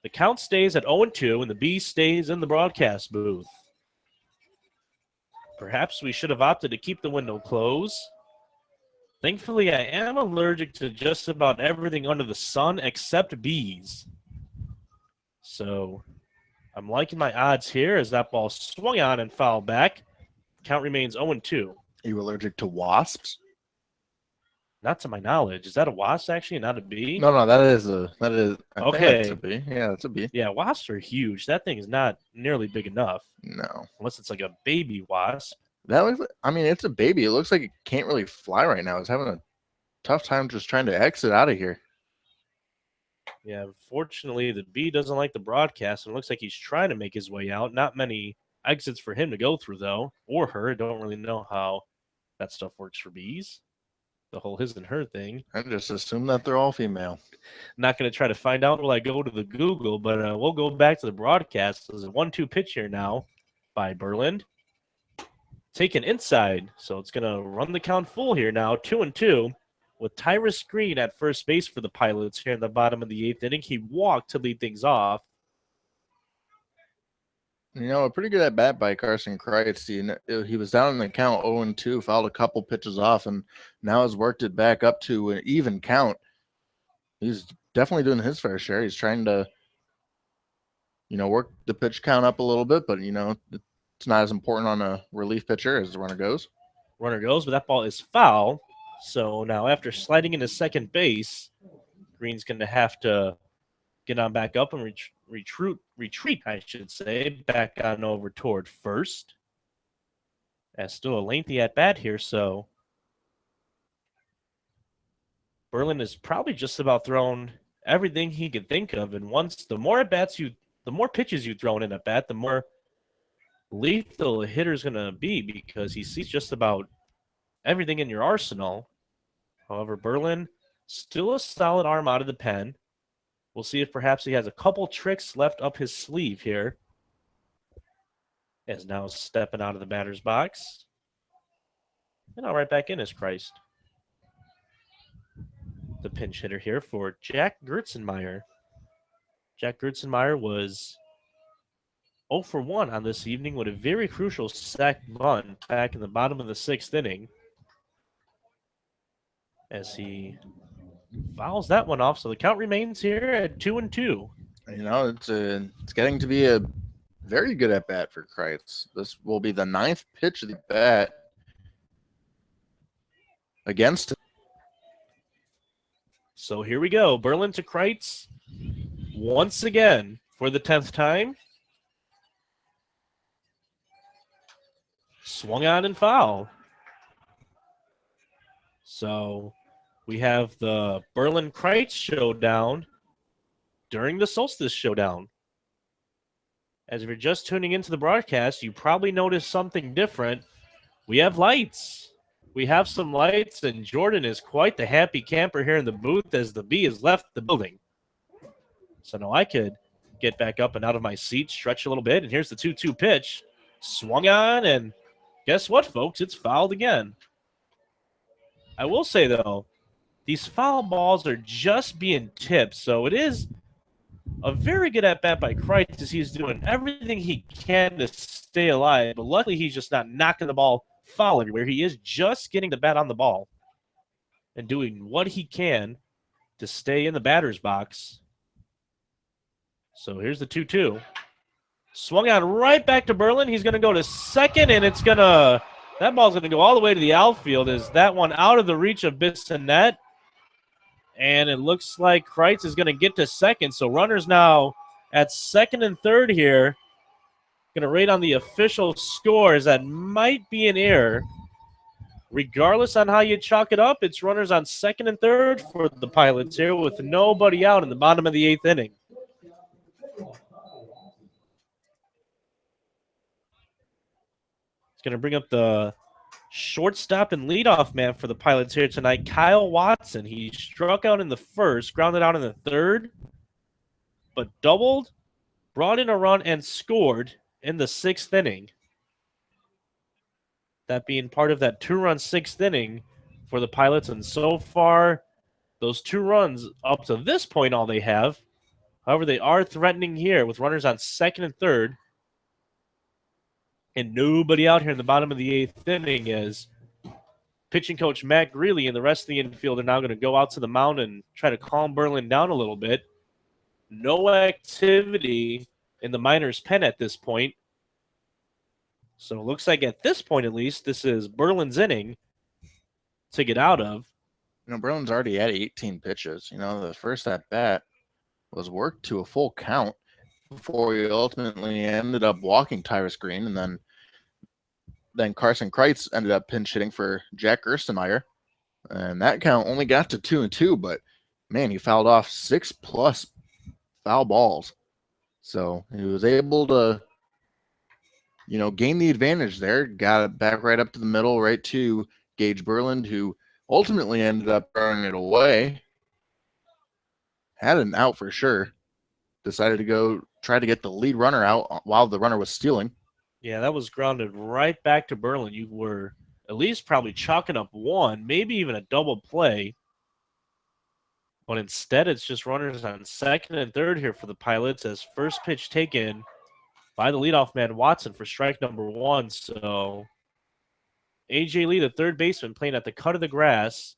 The count stays at 0-2, and the B stays in the broadcast booth. Perhaps we should have opted to keep the window closed. Thankfully, I am allergic to just about everything under the sun except bees. So I'm liking my odds here as that ball swung on and fouled back. Count remains 0-2. Are you allergic to wasps? Not to my knowledge. Is that a wasp actually, not a bee? No, that is. I think Okay. that's a bee. Yeah, that's a bee. Yeah, wasps are huge. That thing is not nearly big enough. No. Unless it's like a baby wasp. That looks. I mean, it's a baby. It looks like it can't really fly right now. It's having a tough time just trying to exit out of here. Yeah, unfortunately, the bee doesn't like the broadcast, and it looks like he's trying to make his way out. Not many exits for him to go through, though, or her. I don't really know how that stuff works for bees. The whole his and her thing. I just assume that they're all female. Not going to try to find out while I go to the Google, but we'll go back to the broadcast. There's a 1-2 pitch here now by Berlin. Taken inside, so it's going to run the count full here now, 2-2, with Tyrus Green at first base for the Pilots here in the bottom of the 8th inning. He walked to lead things off. You know, a pretty good at bat by Carson Kreitz. He was down in the count 0-2, fouled a couple pitches off, and now has worked it back up to an even count. He's definitely doing his fair share. He's trying to, work the pitch count up a little bit, but, it's not as important on a relief pitcher as the runner goes. Runner goes, but that ball is foul. So now after sliding into second base, Green's going to have to get on back up and retreat, I should say, back on over toward first. That's still a lengthy at-bat here, so Berlin is probably just about thrown everything he could think of, and the more pitches you throw in at bat, the more lethal a hitter's going to be because he sees just about everything in your arsenal. However, Berlin, still a solid arm out of the pen. We'll see if perhaps he has a couple tricks left up his sleeve here. As now stepping out of the batter's box. And now right back in is Christ. The pinch hitter here for Jack Gertzenmeyer. Jack Gertzenmeyer was 0 for 1 on this evening with a very crucial sac bunt back in the bottom of the 6th inning. As he fouls that one off, so the count remains here at 2-2. It's getting to be a very good at bat for Kreitz. This will be the 9th pitch of the bat against him. So here we go. Berlin to Kreitz once again for the 10th time. Swung on and foul. So we have the Berlin-Kreitz showdown during the Solstice showdown. As if you're just tuning into the broadcast, you probably noticed something different. We have lights. We have some lights, and Jordan is quite the happy camper here in the booth as the bee has left the building. So now I could get back up and out of my seat, stretch a little bit, and here's the 2-2 pitch. Swung on, and guess what, folks? It's fouled again. I will say, though, these foul balls are just being tipped, so it is a very good at-bat by Kreitz as he's doing everything he can to stay alive, but luckily he's just not knocking the ball foul everywhere. He is just getting the bat on the ball and doing what he can to stay in the batter's box. So here's the 2-2. Swung on right back to Berlin. He's going to go to second, and that ball's going to go all the way to the outfield. Is that one out of the reach of Bissonnette? And it looks like Kreitz is going to get to second. So runners now at second and third here. Going to rate on the official scores. That might be an error. Regardless on how you chalk it up, it's runners on second and third for the Pilots here with nobody out in the bottom of the 8th inning. going to bring up the shortstop and leadoff man for the Pilots here tonight, Kyle Watson. He struck out in the first, grounded out in the third, but doubled, brought in a run, and scored in the sixth inning. That being part of that two-run sixth inning for the Pilots. And so far, those 2 runs up to this point, all they have. However, they are threatening here with runners on second and third. And nobody out here in the bottom of the eighth inning is pitching coach Matt Greeley and the rest of the infield are now going to go out to the mound and try to calm Berlin down a little bit. No activity in the minors' pen at this point. So it looks like at this point, at least, this is Berlin's inning to get out of. Berlin's already at 18 pitches. The first at bat was worked to a full count before he ultimately ended up walking Tyrus Green, and then Carson Kreitz ended up pinch hitting for Jack Gerstenmaier, and that count only got to 2-2. But man, he fouled off 6+ foul balls, so he was able to, gain the advantage there. Got it back right up to the middle, right to Gage Berland, who ultimately ended up throwing it away. Had an out for sure. Decided to go try to get the lead runner out while the runner was stealing. Yeah, that was grounded right back to Berlin. You were at least probably chalking up one, maybe even a double play. But instead, it's just runners on second and third here for the Pilots as first pitch taken by the leadoff man, Watson, for strike number 1. So A.J. Lee, the third baseman, playing at the cut of the grass.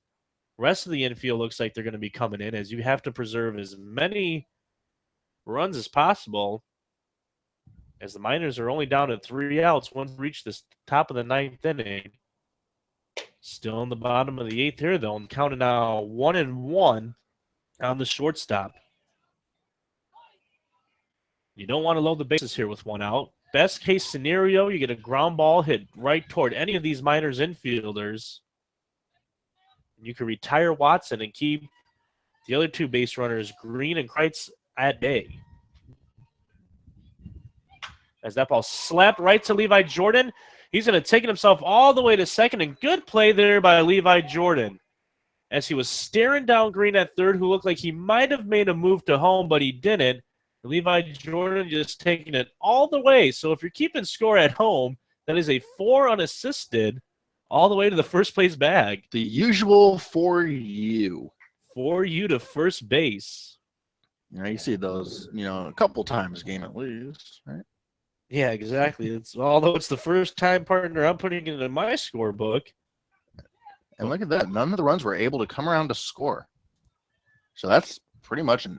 Rest of the infield looks like they're going to be coming in as you have to preserve as many runs as possible, as the Miners are only down to 3 outs once we reach this top of the 9th inning. Still in the bottom of the 8th here, though, and counting now 1-1 on the shortstop. You don't want to load the bases here with 1 out. Best case scenario, you get a ground ball hit right toward any of these Miners infielders. You can retire Watson and keep the other 2 base runners, Green and Kreitz, at bay. As that ball slapped right to Levi Jordan. He's going to take it himself all the way to second, and good play there by Levi Jordan as he was staring down Green at third, who looked like he might have made a move to home, but he didn't. Levi Jordan just taking it all the way. So if you're keeping score at home, that is a 4 unassisted all the way to the first place bag. The usual for you. For you to first base. You see those, a couple times a game at least, right? Yeah, exactly. Although it's the first time, partner, I'm putting it in my scorebook. And look at that. None of the runs were able to come around to score. So that's pretty much a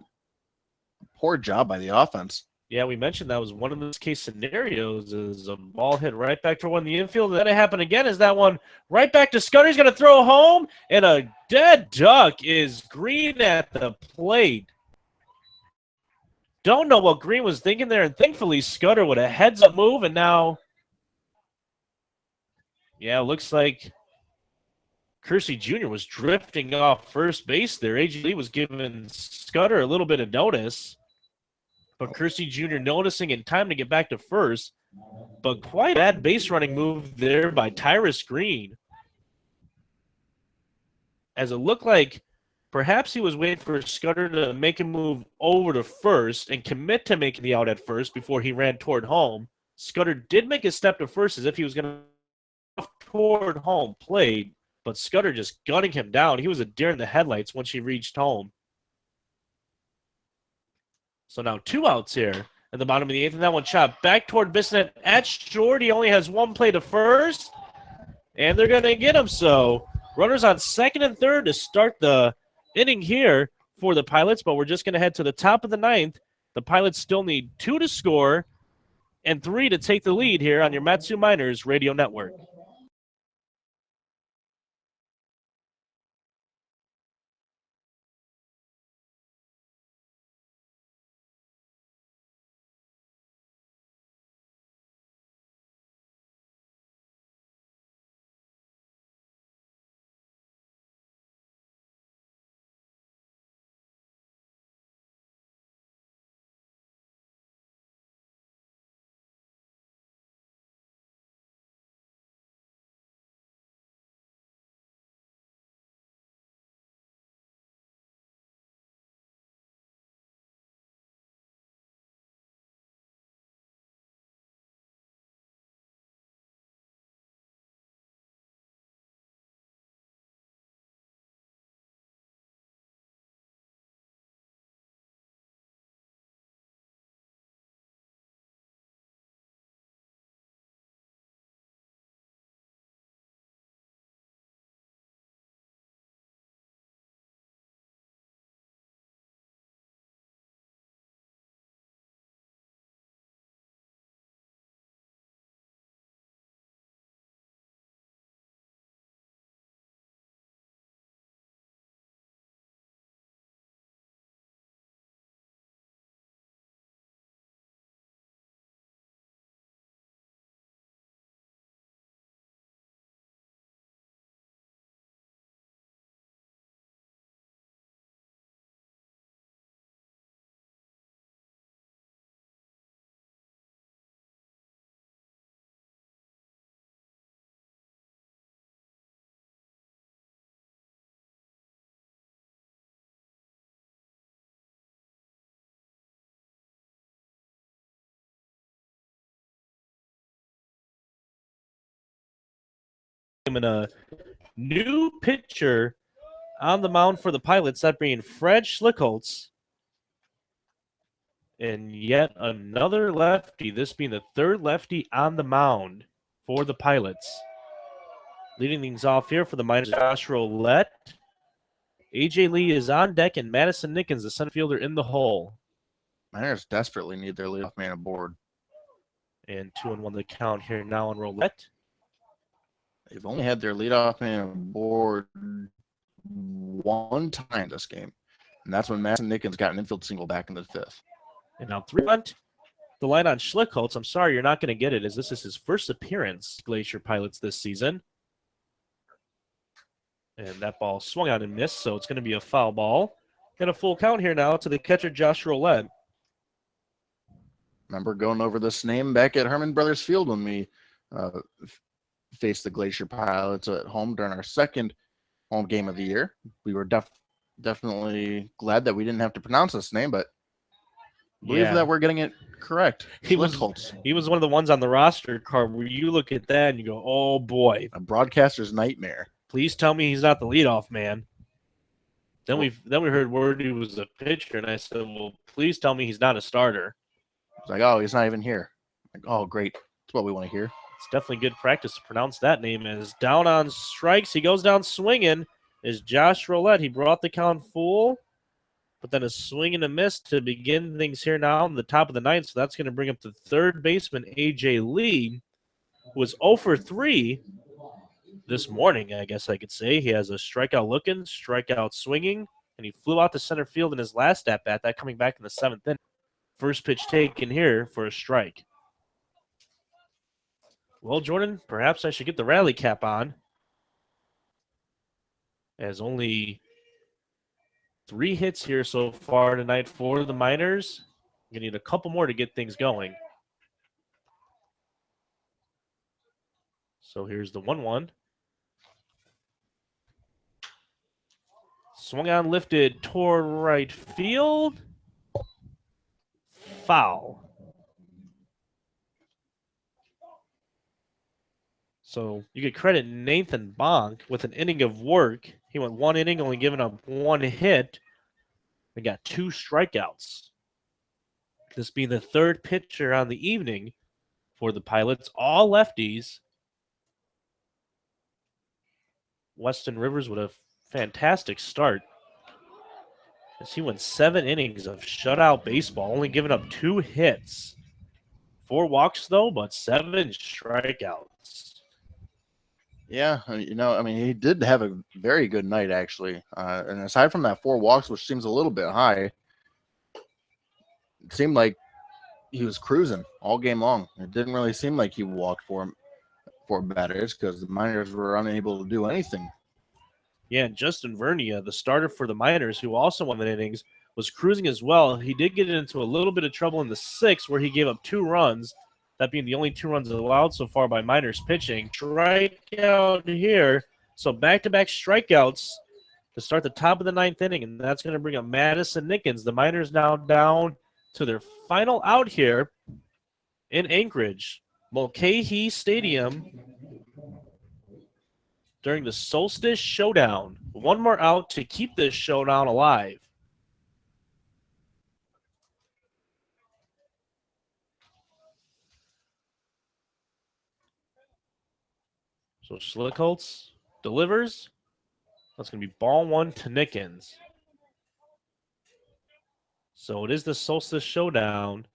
poor job by the offense. Yeah, we mentioned that was one of those case scenarios, is a ball hit right back to one in the infield. Then it happened again, is that one right back to Scudder. He's going to throw home, and a dead duck is Green at the plate. Don't know what Green was thinking there, and thankfully Scudder with a heads-up move, and now, yeah, it looks like Kersey Jr. was drifting off first base there. A.J. Lee was giving Scudder a little bit of notice, but Kersey Jr. noticing in time to get back to first. But quite a bad base running move there by Tyrus Green, as it looked like perhaps he was waiting for Scudder to make a move over to first and commit to making the out at first before he ran toward home. Scudder did make a step to first as if he was going to toward home plate, but Scudder just gunning him down. He was a deer in the headlights once he reached home. So now 2 outs here at the bottom of the 8th, and that one chopped back toward Bissonnette at short. He only has 1 play to first, and they're going to get him. So runners on second and third to start the inning here for the Pilots, but we're just going to head to the top of the 9th. The Pilots still need 2 to score and 3 to take the lead here on your Matsu Miners Radio Network. and a new pitcher on the mound for the Pilots, that being Fred Schlickholz. And yet another lefty, this being the third lefty on the mound for the Pilots. Leading things off here for the Miners, Josh Roulette. A.J. Lee is on deck, and Madison Nickens, the center fielder, in the hole. Miners desperately need their leadoff man aboard. And 2-1 the count here now on Roulette. They've only had their leadoff man aboard one time this game, and that's when Madison Nickens got an infield single back in the fifth. And now 3-1. The line on Schlickholz. I'm sorry, you're not going to get it, as this is his first appearance, Glacier Pilots, this season. And that ball swung out and missed, so it's going to be a foul ball. And a full count here now to the catcher, Josh Roulette. Remember going over this name back at Herman Brothers Field when we faced the Glacier Pilots at home during our second home game of the year. We were definitely glad that we didn't have to pronounce this name, but I believe that we're getting it correct. He was one of the ones on the roster card where you look at that and you go, oh boy. A broadcaster's nightmare. Please tell me he's not the leadoff man. Then we heard word he was a pitcher, and I said, well, please tell me he's not a starter. It's like, oh, he's not even here. Like, oh, great. That's what we want to hear. It's definitely good practice to pronounce that name. As down on strikes, he goes down swinging. Is Josh Roulette. He brought the count full, but then a swing and a miss to begin things here now in the top of the ninth. So that's going to bring up the third baseman, A.J. Lee, who was 0 for 3 this morning, I guess I could say. He has a strikeout looking, strikeout swinging, and he flew out to center field in his last at-bat, that coming back in the seventh inning. First pitch taken here for a strike. Well, Jordan, perhaps I should get the rally cap on, as only 3 hits here so far tonight for the Miners. You need a couple more to get things going. So here's the 1-1. Swung on, lifted toward right field. Foul. So you could credit Nathan Bonk with an inning of work. He went 1 inning, only giving up 1 hit. and got 2 strikeouts. This being the third pitcher on the evening for the Pilots, all lefties. Weston Rivers with a fantastic start, as he went 7 innings of shutout baseball, only giving up 2 hits. 4 walks, though, but 7 strikeouts. Yeah, he did have a very good night, actually. And aside from that 4 walks, which seems a little bit high, it seemed like he was cruising all game long. It didn't really seem like he walked for batters because the Miners were unable to do anything. Yeah, and Justin Vernia, the starter for the Miners, who also won the innings, was cruising as well. He did get into a little bit of trouble in the 6th, where he gave up 2 runs, that being the only 2 runs allowed so far by Miners pitching. Strikeout here. So back-to-back strikeouts to start the top of the 9th inning, and that's going to bring up Madison Nickens. The Miners now down to their final out here in Anchorage, Mulcahy Stadium, during the Solstice Showdown. 1 more out to keep this showdown alive. So Schlickholz delivers. That's going to be ball 1 to Nickens. So it is the Solstice Showdown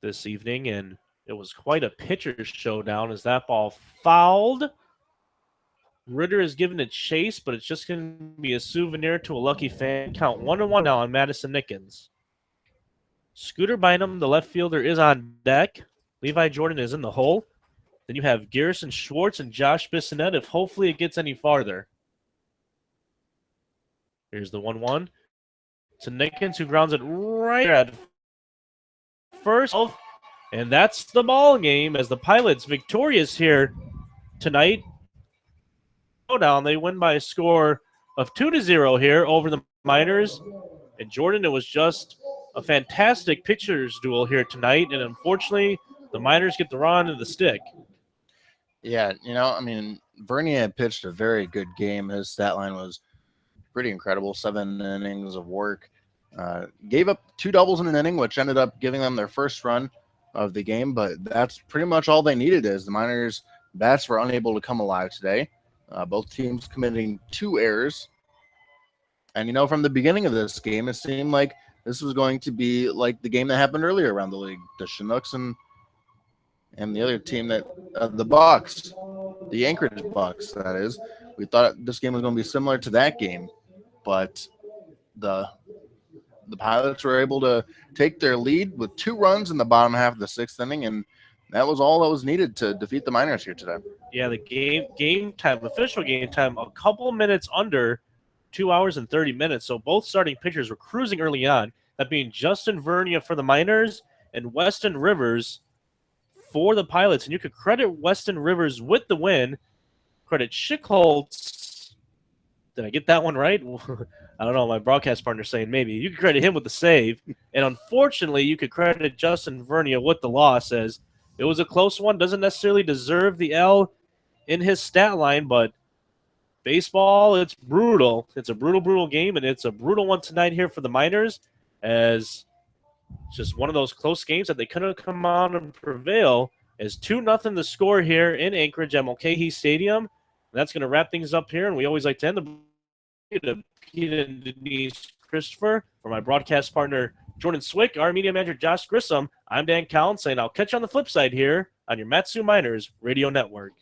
this evening, and it was quite a pitcher's showdown as that ball fouled. Ritter is given a chase, but it's just going to be a souvenir to a lucky fan. Count 1-1 now on Madison Nickens. Scooter Bynum, the left fielder, is on deck. Levi Jordan is in the hole. Then you have Garrison Schwartz and Josh Bissonette, if hopefully it gets any farther. Here's the 1-1 to Nickens, who grounds it right at first. And that's the ball game as the Pilots victorious here tonight. Showdown, they win by a score of 2-0 here over the Miners. And Jordan, it was just a fantastic pitchers duel here tonight, and unfortunately the Miners get the raw end of the stick. Yeah, I mean, Vernia pitched a very good game. His stat line was pretty incredible. 7 innings of work. Gave up 2 doubles in an inning, which ended up giving them their first run of the game. But that's pretty much all they needed. Is the Miners' bats were unable to come alive today. Both teams committing 2 errors. And from the beginning of this game, it seemed like this was going to be like the game that happened earlier around the league. The Chinooks and the other team that the Bucks, the Anchorage Bucks, that is. We thought this game was going to be similar to that game, but the Pilots were able to take their lead with 2 runs in the bottom half of the 6th inning, and that was all that was needed to defeat the Miners here today. Yeah, the game time, official game time, a couple minutes under 2 hours and 30 minutes. So both starting pitchers were cruising early on. That being Justin Vernia for the Miners and Weston Rivers for the Pilots. And you could credit Weston Rivers with the win. Credit Schickholz. Did I get that one right? I don't know. My broadcast partner's saying maybe. You could credit him with the save. And unfortunately, you could credit Justin Vernia with the loss, as it was a close one. Doesn't necessarily deserve the L in his stat line, but baseball, it's brutal. It's a brutal game, and it's a brutal one tonight here for the Miners, as it's just one of those close games that they couldn't come out and prevail. As 2-0 the score here in Anchorage at Mulcahy Stadium. And that's going to wrap things up here, and we always like to end the to Pete and Denise Christopher. For my broadcast partner, Jordan Swick, our media manager, Josh Grissom, I'm Dan Collins saying I'll catch you on the flip side here on your Matsu Miners Radio Network.